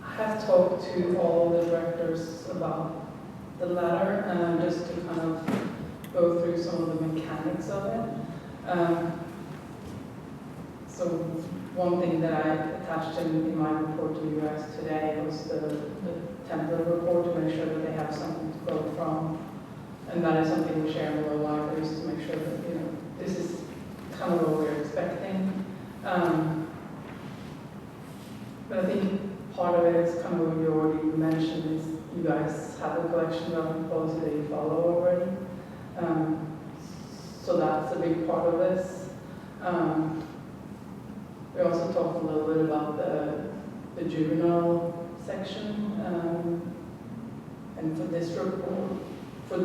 I have talked to all the directors about the letter, just to kind of go through some of the mechanics of it. So one thing that I attached in my report to you guys today was the template report to make sure that they have something to go from. And that is something we share with our libraries to make sure that, this is kind of what we're expecting. But I think part of it guess kind of what you already mentioned is you guys have a collection of policy that you follow already. So that's a big part of this. We also talked a little bit about the juvenile section. And for this report, we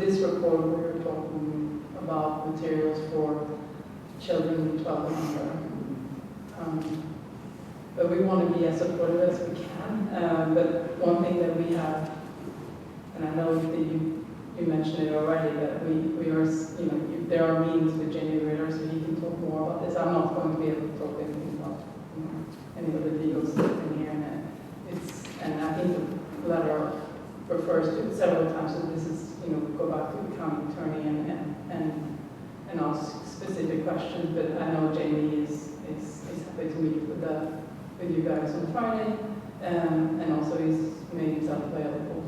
were talking about materials for children 12 and under. But we want to be as supportive as we can. But one thing that we have, and I know that you mentioned it already, that we are, there are meetings with Jamie Ritter, so he can talk more about this. I'm not going to be able to talk anything about any of the legal stuff in here. And I think the letter refers to it several times, so this is, go back to the county attorney and ask specific questions. But I know Jamie is happy to meet with you guys on Friday, and also he's made himself available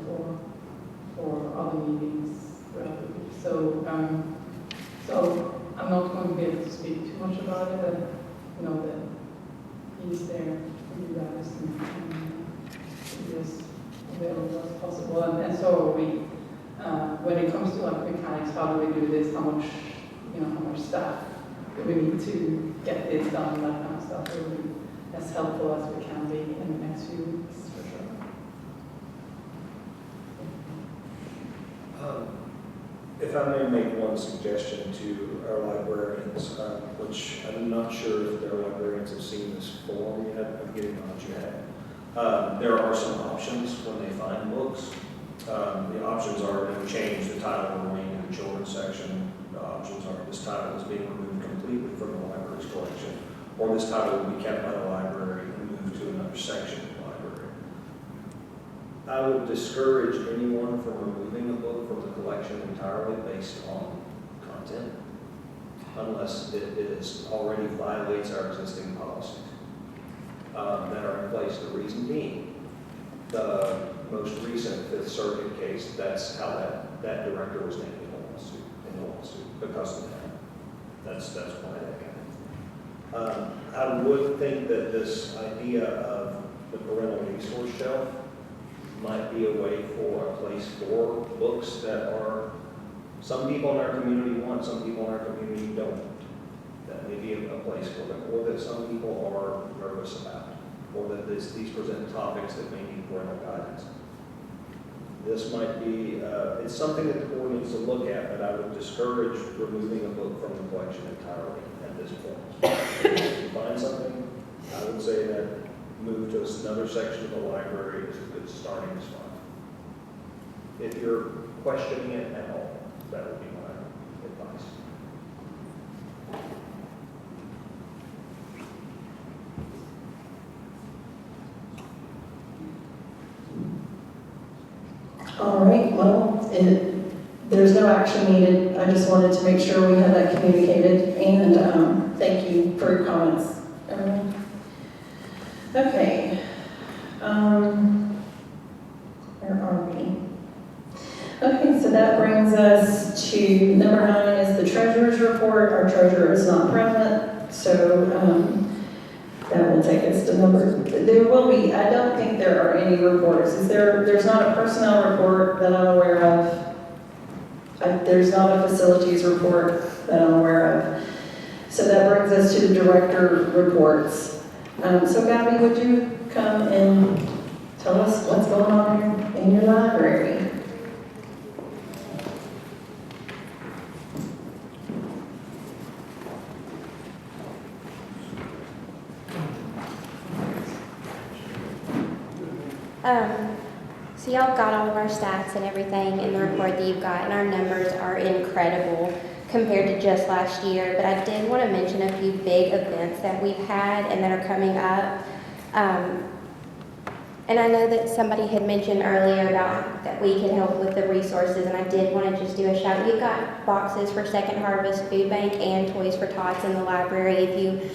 for other meetings throughout the week. So I'm not going to be able to speak too much about it, but know that he's there for you guys and be as available as possible. And so are we. When it comes to like mechanics, how do we do this? How much staff do we need to get this done? That kind of stuff. We'll be as helpful as we can be in the next few weeks, for sure. If I may make one suggestion to our librarians, which I'm not sure if their librarians have seen this form yet, I'm getting on you have. There are some options when they find books. The options are to change the title and remain in the children's section. The options are this title is being removed completely from the library's collection, or this title will be kept by the library and moved to another section of the library. I would discourage anyone from removing a book from the collection entirely based on content, unless it already violates our existing policies that are in place. The reason being, the most recent Fifth Circuit case, that's how that director was named in the lawsuit because of that. That's why that happened. I would think that this idea of the parental resource shelf might be a way for a place for books that are, some people in our community want, some people in our community don't. That may be a place for them, or that some people are nervous about, or that these present topics that may need parental guidance. This might be, it's something that the board needs to look at, but I would discourage removing a book from the collection entirely at this point. If you find something, I would say that move to another section of the library is a good starting spot. If you're questioning it at all, that would be my advice. All right, well, there's no action needed. I just wanted to make sure we had that communicated, and thank you for your comments, everyone. Okay, where are we? Okay, so that brings us to number 9 is the treasurer's report. Our treasurer is not present, so that will take us to there will be, I don't think there are any reports. There's not a personnel report that I'm aware of. There's not a facilities report that I'm aware of. So that brings us to the director reports. So Gabby, would you come and tell us what's going on here in your library? So y'all got all of our stats and everything in the report that you've got, and our numbers are incredible compared to just last year. But I did want to mention a few big events that we've had and that are coming up. And I know that somebody had mentioned earlier about that we can help with the resources, and I did want to just do a shout. We've got boxes for Second Harvest Food Bank and Toys for Tots in the library. If you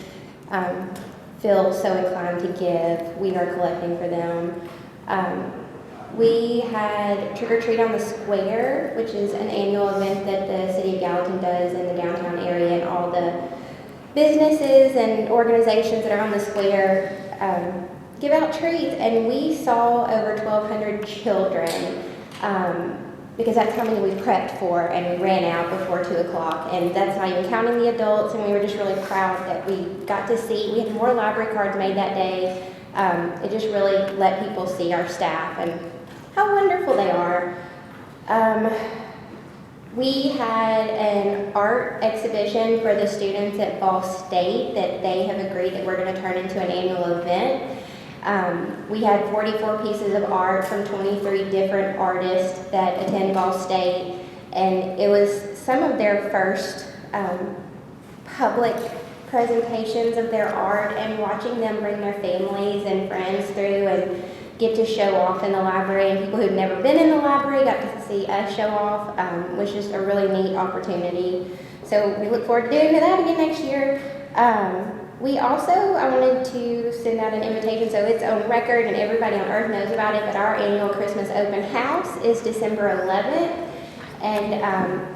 feel so inclined to give, we are collecting for them. We had Trick or Treat on the Square, which is an annual event that the City of Gallatin does in the downtown area, and all the businesses and organizations that are on the square give out treats, and we saw over 1,200 children, because that's how many we prepped for, and we ran out before 2 o'clock, and that's not even counting the adults, and we were just really proud that we got to see, we had more library cards made that day. It just really let people see our staff and how wonderful they are. We had an art exhibition for the students at Ball State that they have agreed that we're going to turn into an annual event. We had 44 pieces of art from 23 different artists that attend Ball State, and it was some of their first public presentations of their art, and watching them bring their families and friends through and get to show off in the library, and people who've never been in the library got to see us show off, was just a really neat opportunity. So we look forward to doing that again next year. We also, I wanted to send out an invitation so it's on record and everybody on earth knows about it, but our annual Christmas open house is December 11th, and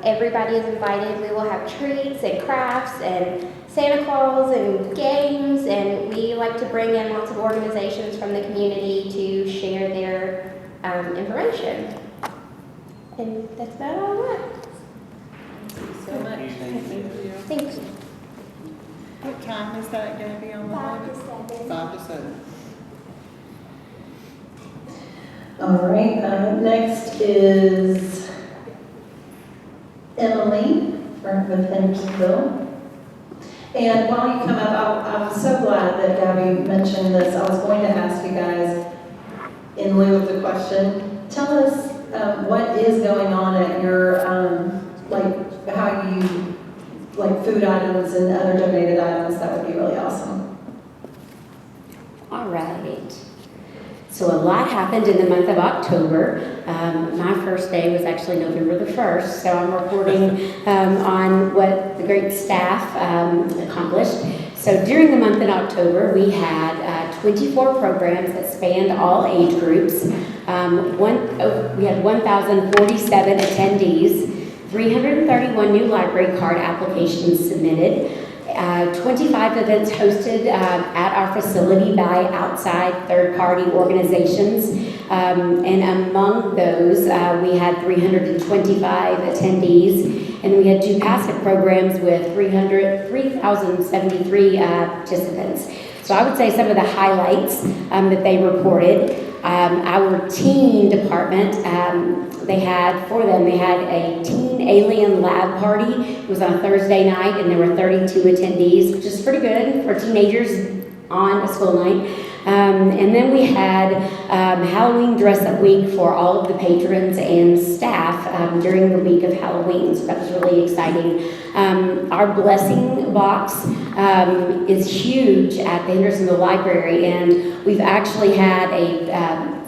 everybody is invited. We will have treats and crafts and Santa Claus and games, and we like to bring in lots of organizations from the community to share their information. And that's about all I got. Thank you so much. Thank you. Thanks. What time is that going to be on the 5 to 7. 5 to 7. All right, next is Emily with Hendersonville. And while you come up, I'm so glad that Gabby mentioned this. I was going to ask you guys, in lieu of the question, tell us what is going on at your, like how you, like food items and other donated items. That would be really awesome. All right. So a lot happened in the month of October. My first day was actually November the 1st, so I'm reporting on what the great staff accomplished. So during the month in October, we had 24 programs that spanned all age groups. We had 1,047 attendees, 331 new library card applications submitted, 25 events hosted at our facility by outside third-party organizations, and among those we had 325 attendees, and we had 2 passive programs with 3,073 participants. So I would say some of the highlights that they reported. Our teen department, they had a teen alien lab party. It was on a Thursday night, and there were 32 attendees, which is pretty good for teenagers on a school night. And then we had Halloween dress-up week for all of the patrons and staff during the week of Halloween, so that was really exciting. Our blessing box is huge at the Hendersonville Library, and we've actually had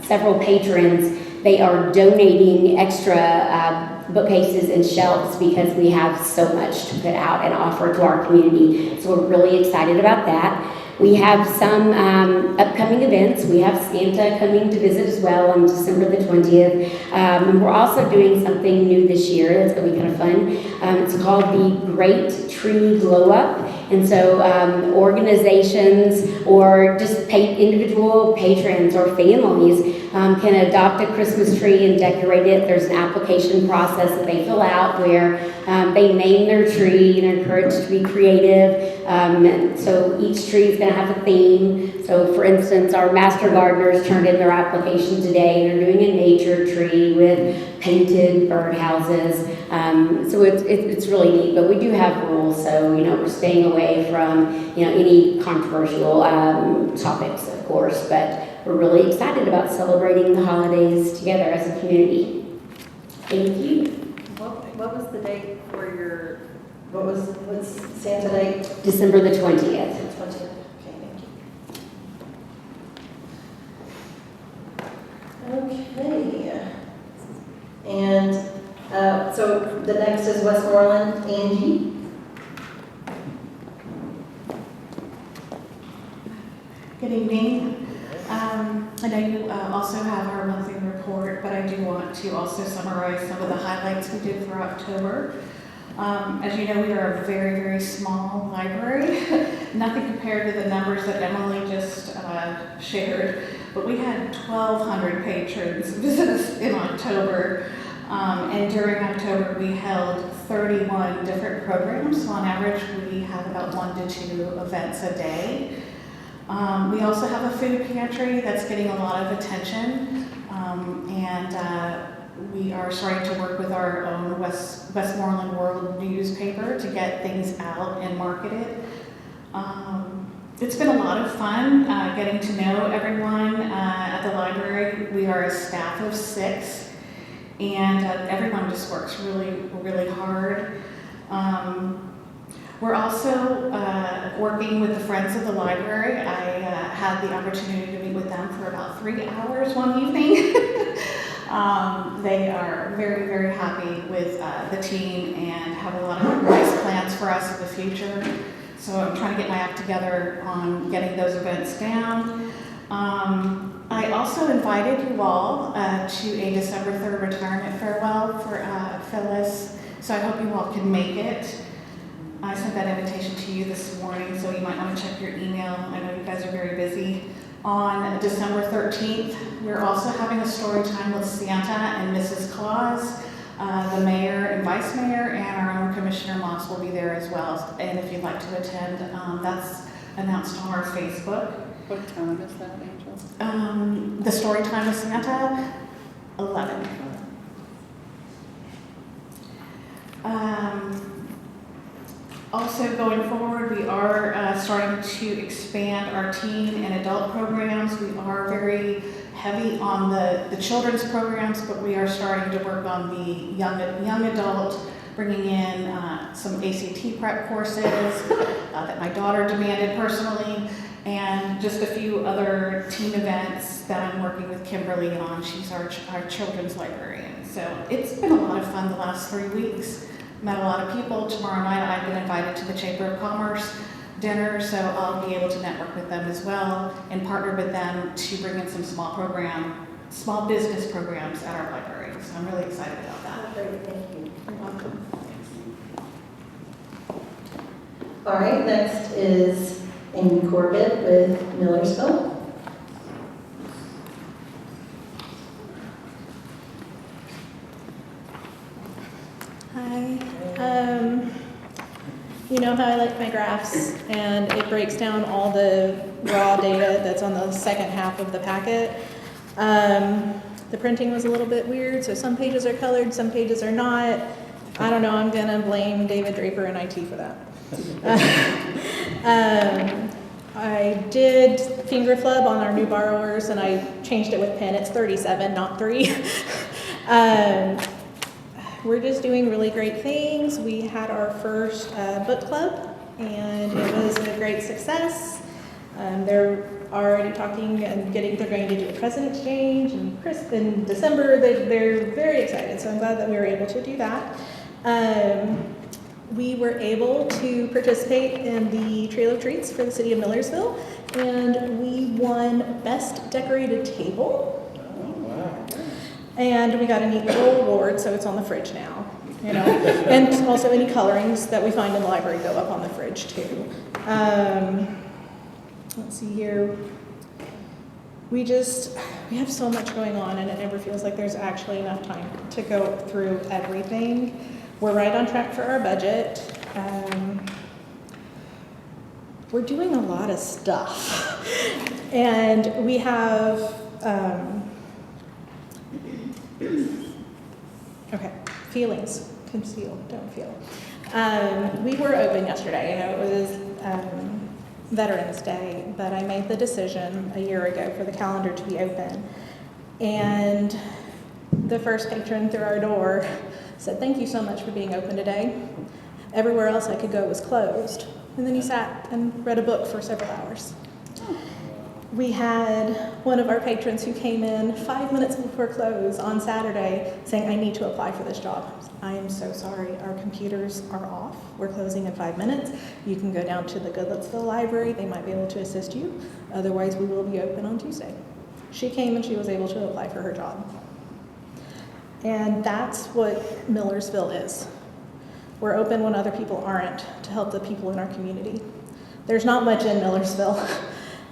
several patrons. They are donating extra bookcases and shelves because we have so much to put out and offer to our community. So we're really excited about that. We have some upcoming events. We have Santa coming to visit as well on December the 20th. And we're also doing something new this year that's going to be kind of fun. It's called the Great Tree Glow Up. And so organizations or just individual patrons or families can adopt a Christmas tree and decorate it. There's an application process that they fill out where they name their tree and are encouraged to be creative. So each tree is going to have a theme. So for instance, our master gardeners turned in their application today. They're doing a nature tree with painted birdhouses. So it's really neat, but we do have rules. So, we're staying away from, any controversial topics, of course, but we're really excited about celebrating the holidays together as a community. Thank you. What was the date for your, what's Santa date? December the 20th. 20th. Okay, thank you. Okay. And so the next is Westmoreland, Angie. Good evening. I know you also have our monthly report, but I do want to also summarize some of the highlights we did for October. As you know, we are a very, very small library. Nothing compared to the numbers that Emily just shared. But we had 1,200 patrons visit us in October. And during October, we held 31 different programs. So on average, we have about 1 to 2 events a day. We also have a food pantry that's getting a lot of attention. We are starting to work with our own Westmoreland World newspaper to get things out and marketed. It's been a lot of fun getting to know everyone at the library. We are a staff of 6, and everyone just works really, really hard. We're also working with the Friends of the Library. I had the opportunity to meet with them for about 3 hours one evening. They are very, very happy with the team and have a lot of nice plans for us in the future. So I'm trying to get my act together on getting those events down. I also invited you all to a December 3rd retirement farewell for Phyllis. So I hope you all can make it. I sent that invitation to you this morning, so you might want to check your email. I know you guys are very busy. On December 13th, we're also having a story time with Santa and Mrs. Claus. The mayor and vice mayor and our own Commissioner Moss will be there as well. And if you'd like to attend, that's announced on our Facebook. What time is that, Angel? The story time with Santa, 11. Also going forward, we are starting to expand our teen and adult programs. We are very heavy on the children's programs, but we are starting to work on the young adult, bringing in some ACT prep courses that my daughter demanded personally, and just a few other teen events that I'm working with Kimberly on. She's our children's librarian. So it's been a lot of fun the last 3 weeks. Met a lot of people. Tomorrow night I've been invited to the Chamber of Commerce dinner, so I'll be able to network with them as well and partner with them to bring in some small business programs at our library. So I'm really excited about that. Great, thank you. You're welcome. All right, next is Amy Corbett with Millersville. Hi. You know how I like my graphs, and it breaks down all the raw data that's on the second half of the packet. The printing was a little bit weird, so some pages are colored, some pages are not. I don't know, I'm gonna blame David Draper and IT for that. I did finger flub on our new borrowers, and I changed it with pen. It's 37, not 3. We're just doing really great things. We had our first book club, and it was a great success. They're already talking and they're going to do a present exchange, and in December, they're very excited, so I'm glad that we were able to do that. We were able to participate in the Trail of Treats for the city of Millersville, and we won Best Decorated Table. And we got a neat little award, so it's on the fridge now, you know. And also any colorings that we find in the library go up on the fridge too. Let's see here. We have so much going on, and it never feels like there's actually enough time to go through everything. We're right on track for our budget. We're doing a lot of stuff. And we have, okay, feelings, conceal, don't feel. We were open yesterday. I know it was Veterans Day, but I made the decision a year ago for the calendar to be open. And the first patron through our door said, "Thank you so much for being open today. Everywhere else I could go was closed." And then he sat and read a book for several hours. We had one of our patrons who came in 5 minutes before close on Saturday saying, "I need to apply for this job." I am so sorry, our computers are off. We're closing in 5 minutes. You can go down to the Goodlettsville Library. They might be able to assist you. Otherwise, we will be open on Tuesday. She came and she was able to apply for her job. And that's what Millersville is. We're open when other people aren't to help the people in our community. There's not much in Millersville,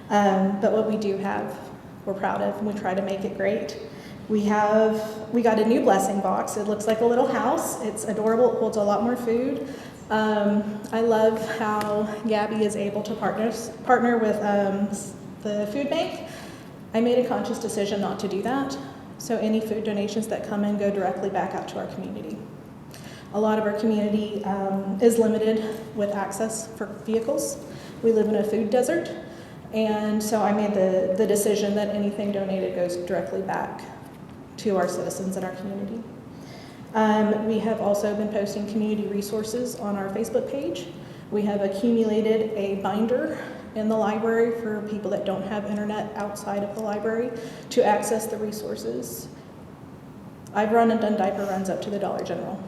but what we do have, we're proud of, and we try to make it great. We got a new blessing box. It looks like a little house. It's adorable. It holds a lot more food. I love how Gabby is able to partner with the food bank. I made a conscious decision not to do that. So any food donations that come in go directly back out to our community. A lot of our community is limited with access for vehicles. We live in a food desert. And so I made the decision that anything donated goes directly back to our citizens in our community. We have also been posting community resources on our Facebook page. We have accumulated a binder in the library for people that don't have internet outside of the library to access the resources. I've run and done diaper runs up to the Dollar General.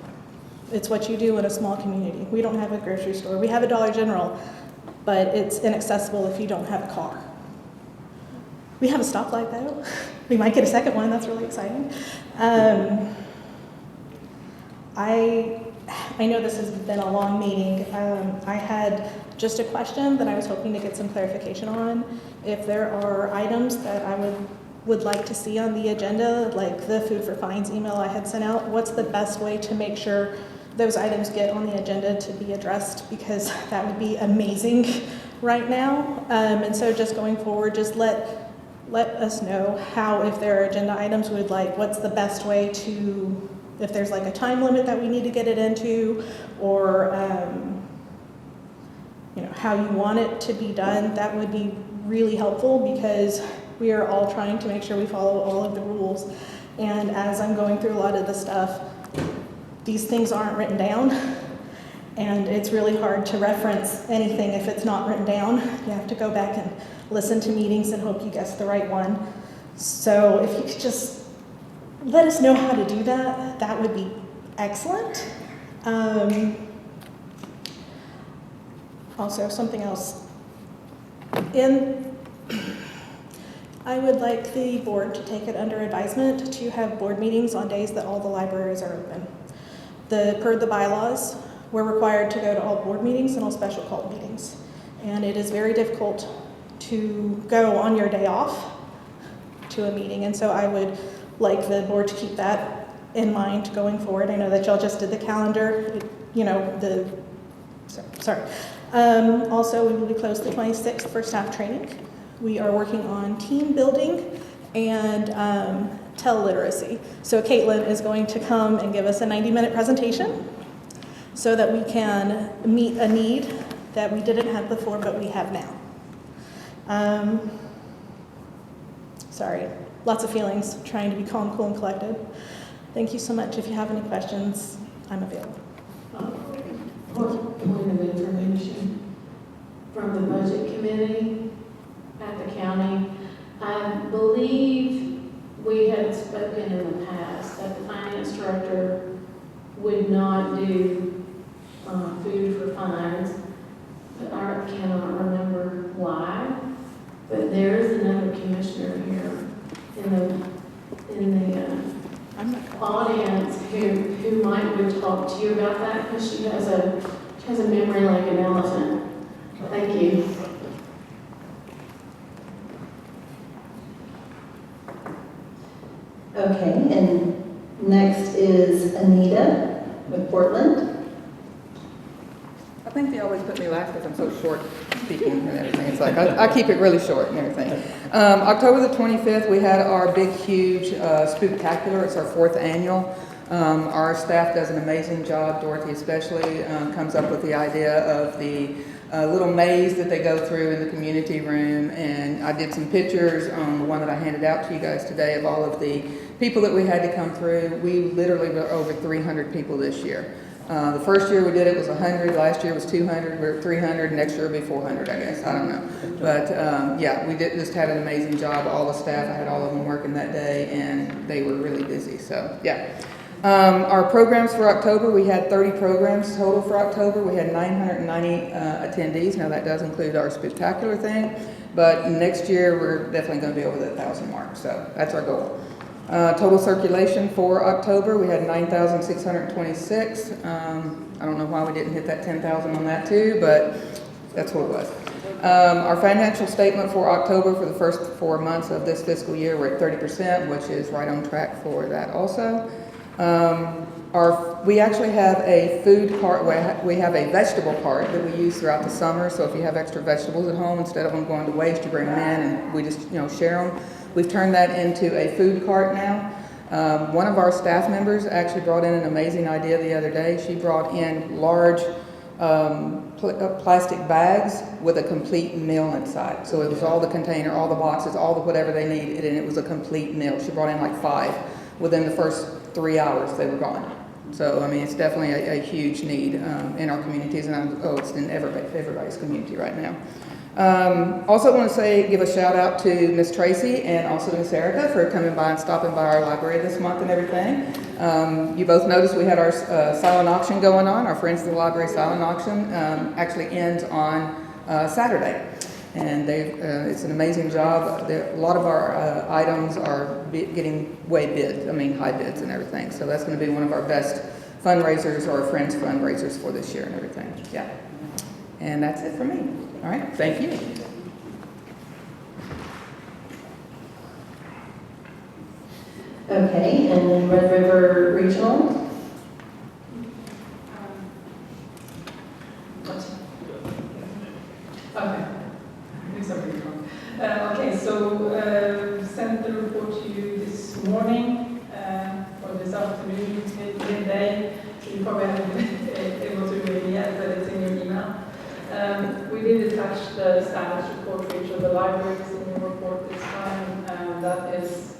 It's what you do in a small community. We don't have a grocery store. We have a Dollar General, but it's inaccessible if you don't have a car. We have a stoplight though. We might get a second one, that's really exciting. I know this has been a long meeting. I had just a question that I was hoping to get some clarification on. If there are items that I would like to see on the agenda, like the Food for Fines email I had sent out, what's the best way to make sure those items get on the agenda to be addressed? Because that would be amazing right now. And so just going forward, just let us know how, if there are agenda items we'd like, what's the best way to, if there's like a time limit that we need to get it into, or how you want it to be done, that would be really helpful, because we are all trying to make sure we follow all of the rules. And as I'm going through a lot of the stuff, these things aren't written down, and it's really hard to reference anything if it's not written down. You have to go back and listen to meetings and hope you guess the right one. So if you could just let us know how to do that, that would be excellent. Also, something else. I would like the board to take it under advisement to have board meetings on days that all the libraries are open. Per the bylaws, we're required to go to all board meetings and all special call meetings. And it is very difficult to go on your day off to a meeting. And so I would like the board to keep that in mind going forward. I know that y'all just did the calendar, also, we will be closed the 26th for staff training. We are working on team building and teleliteracy. So Caitlin is going to come and give us a 90-minute presentation so that we can meet a need that we didn't have before, but we have now. Sorry, lots of feelings, trying to be calm, cool, and collected. Thank you so much. If you have any questions, I'm available. Point of information from the budget committee at the county. I believe we had spoken in the past that the finance director would not do food for fines, but I cannot remember why. But there is another commissioner here in the audience who might would talk to you about that, because she has a memory like an elephant. Thank you. Okay, and next is Anita with Portland. I think they always put me last because I'm so short speaking and everything. It's like, I keep it really short and everything. October the 25th, we had our big, huge spooktacular. It's our 4th annual. Our staff does an amazing job. Dorothy especially comes up with the idea of the little maze that they go through in the community room. And I did some pictures on the one that I handed out to you guys today of all of the people that we had to come through. We literally were over 300 people this year. The first year we did it was 100, last year was 200, we're at 300, next year will be 400, I guess, I don't know. But yeah, we just had an amazing job, all the staff, I had all of them working that day, and they were really busy, so yeah. Our programs for October, we had 30 programs total for October. We had 990 attendees. Now that does include our spectacular thing, but next year we're definitely going to be over the 1,000 mark, so that's our goal. Total circulation for October, we had 9,626. I don't know why we didn't hit that 10,000 on that too, but that's what it was. Our financial statement for October for the first 4 months of this fiscal year, we're at 30%, which is right on track for that also. We actually have a food cart, we have a vegetable cart that we use throughout the summer. So if you have extra vegetables at home, instead of them going to waste, you bring them in and we just, share them. We've turned that into a food cart now. One of our staff members actually brought in an amazing idea the other day. She brought in large plastic bags with a complete meal inside. So it was all the container, all the boxes, all the whatever they needed, and it was a complete meal. She brought in like 5. Within the first 3 hours, they were gone. So, I mean, it's definitely a huge need in our communities, and it's in everybody's community right now. Also want to give a shout out to Miss Tracy and also Miss Erica for coming by and stopping by our library this month and everything. You both noticed we had our silent auction going on. Our Friends of the Library silent auction actually ends on Saturday. And it's an amazing job. A lot of our items are getting high bids and everything. So that's going to be one of our best fundraisers, or Friends fundraisers for this year and everything. Yeah. And that's it for me. All right. Thank you. Okay, and then Red River Regional. Okay. Okay, so sent the report to you this morning or this afternoon, midday. So you probably haven't been able to read it yet, but it's in your email. We did attach the status report for each of the libraries in your report this time. That is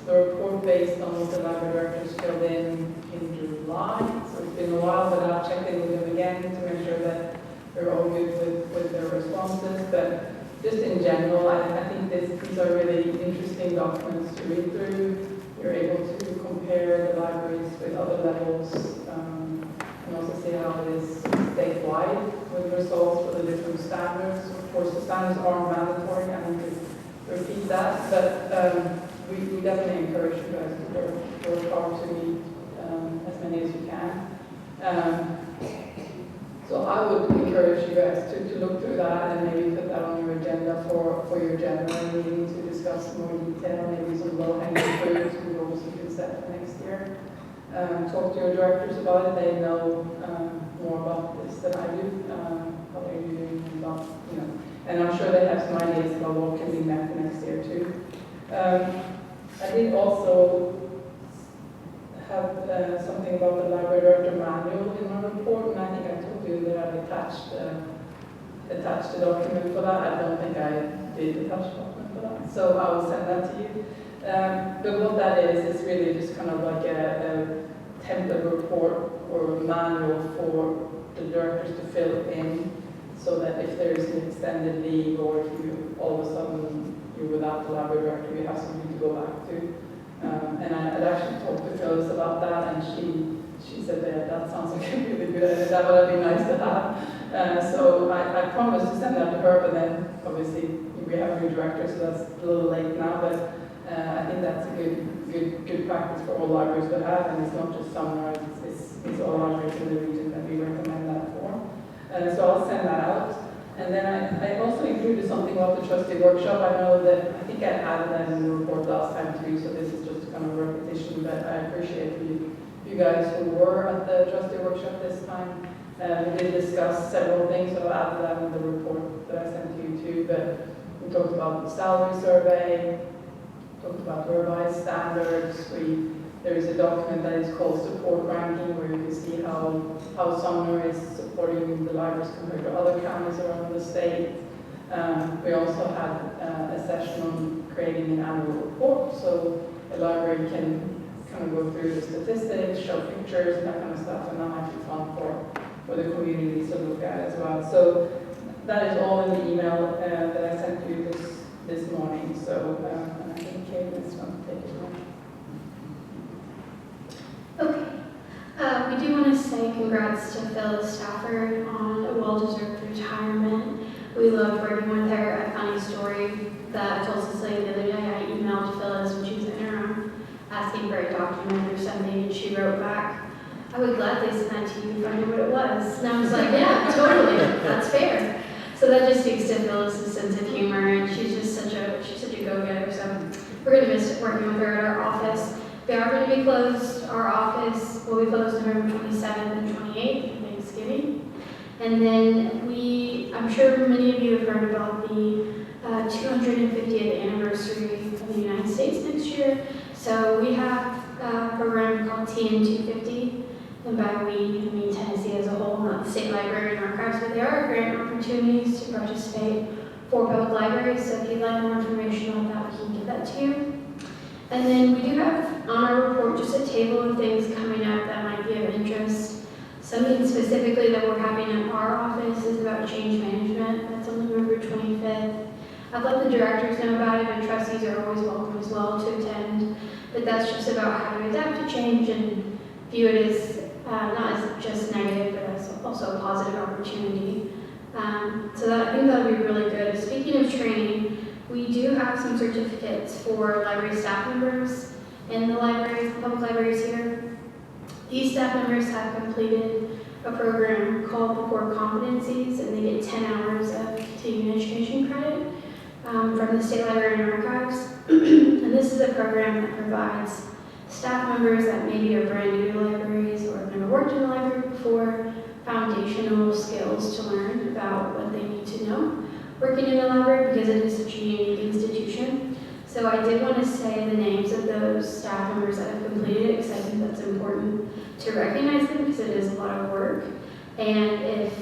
the report based on what the library directors filled in July. So it's been a while, but I'll check in with them again to make sure that they're all good with their responses. But just in general, I think these are really interesting documents to read through. You're able to compare the libraries with other levels and also see how it is statewide with results for the different standards. Of course, the standards are mandatory, and we could repeat that, but we definitely encourage you guys to work hard to meet as many as you can. So I would encourage you guys to look through that and maybe put that on your agenda for your January meeting to discuss more detail, maybe some low-hanging fruits and goals you can set for next year. Talk to your directors about it. They know more about this than I do, what they're doing about, and I'm sure they have some ideas about what can be met next year too. I did also have something about the library director manual in my report, and I think I told you that I've attached the document for that. I don't think I did attach the document for that, so I will send that to you. But what that is really just kind of like a template report or a manual for the directors to fill in, so that if there is an extended leave or if you all of a sudden you're without the library director, you have something to go back to. And I'd actually talked to Phyllis about that, and she said that sounds like a really good idea. That would have been nice to have. So I promised to send that to her, but then obviously we have a new director, so that's a little late now. But I think that's a good practice for all libraries to have, and it's not just Sumner, it's all libraries in the region that we recommend that for. So I'll send that out. And then I also included something about the trustee workshop. I know that, I think I added that in the report last time too, so this is just kind of a repetition, but I appreciate you guys who were at the trustee workshop this time. We did discuss several things, so I added that in the report that I sent to you too, but we talked about the salary survey, talked about revised standards. There is a document that is called support ranking, where you can see how Sumner is supporting the libraries compared to other counties around the state. We also had a session on creating an annual report, so the library can kind of go through the statistics, show pictures, and that kind of stuff, and that might be fun for the community to look at as well. So that is all in the email that I sent you this morning. So and I think Caitlin is going to take it away. Okay. We do want to say congrats to Phyllis Stafford on a well-deserved retirement. We loved working with her. A funny story that I told Cecilia the other day, I emailed Phyllis when she she wrote back, I would gladly send that to you if I knew what it was. And I was like, yeah, totally, that's fair. So that just speaks to Phyllis's sense of humor, and she's such a go-getter. So we're gonna miss working with her at our office. We are gonna be closed. Our office will be closed November 27th and 28th, Thanksgiving. And then I'm sure many of you have heard about the 250th anniversary of the United States next year. So we have a program called TN 250. And by we, I mean Tennessee as a whole, not the state library and archives, but there are grant opportunities to participate for public libraries. So if you'd like more information on that, we can give that to you. And then we do have on our report just a table of things coming up that might be of interest. Something specifically that we're having at our office is about change management. That's on November 25th. I've let the directors know about it, and trustees are always welcome as well to attend. But that's just about how to adapt to change and view it as not as just negative, but as also a positive opportunity. So I think that'll be really good. Speaking of training, we do have some certificates for library staff members in the libraries, public libraries here. These staff members have completed a program called the Core Competencies, and they get 10 hours of continuing education credit from the State Library and Archives. And this is a program that provides staff members that maybe are brand new to libraries or have never worked in a library before foundational skills to learn about what they need to know working in a library, because it is such a unique institution. So I did want to say the names of those staff members that have completed it, because I think that's important to recognize them, because it is a lot of work. And if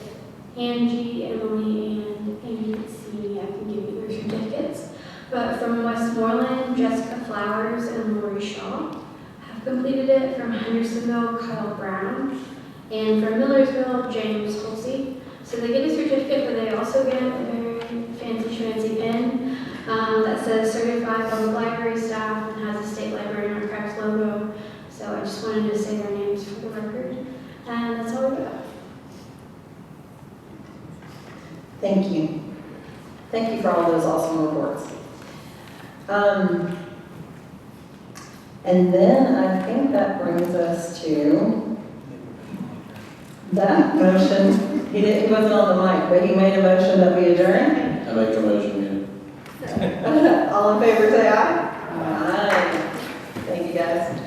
Angie, Emily, and Amy can see me, I can give you their certificates. But from Westmoreland, Jessica Flowers and Lori Shaw have completed it. From Hendersonville, Kyle Brown. And from Millersville, James Hulsey. So they get a certificate, but they also get a very fancy pin that says Certified Public Library Staff and has a State Library and Archives logo. So I just wanted to say their names for the record. And that's all we got. Thank you. Thank you for all those awesome reports. And then I think that brings us to that motion. He wasn't on the mic, but he made a motion that we adjourn. I make a motion, All in favor, say aye. Aye. Thank you, guys.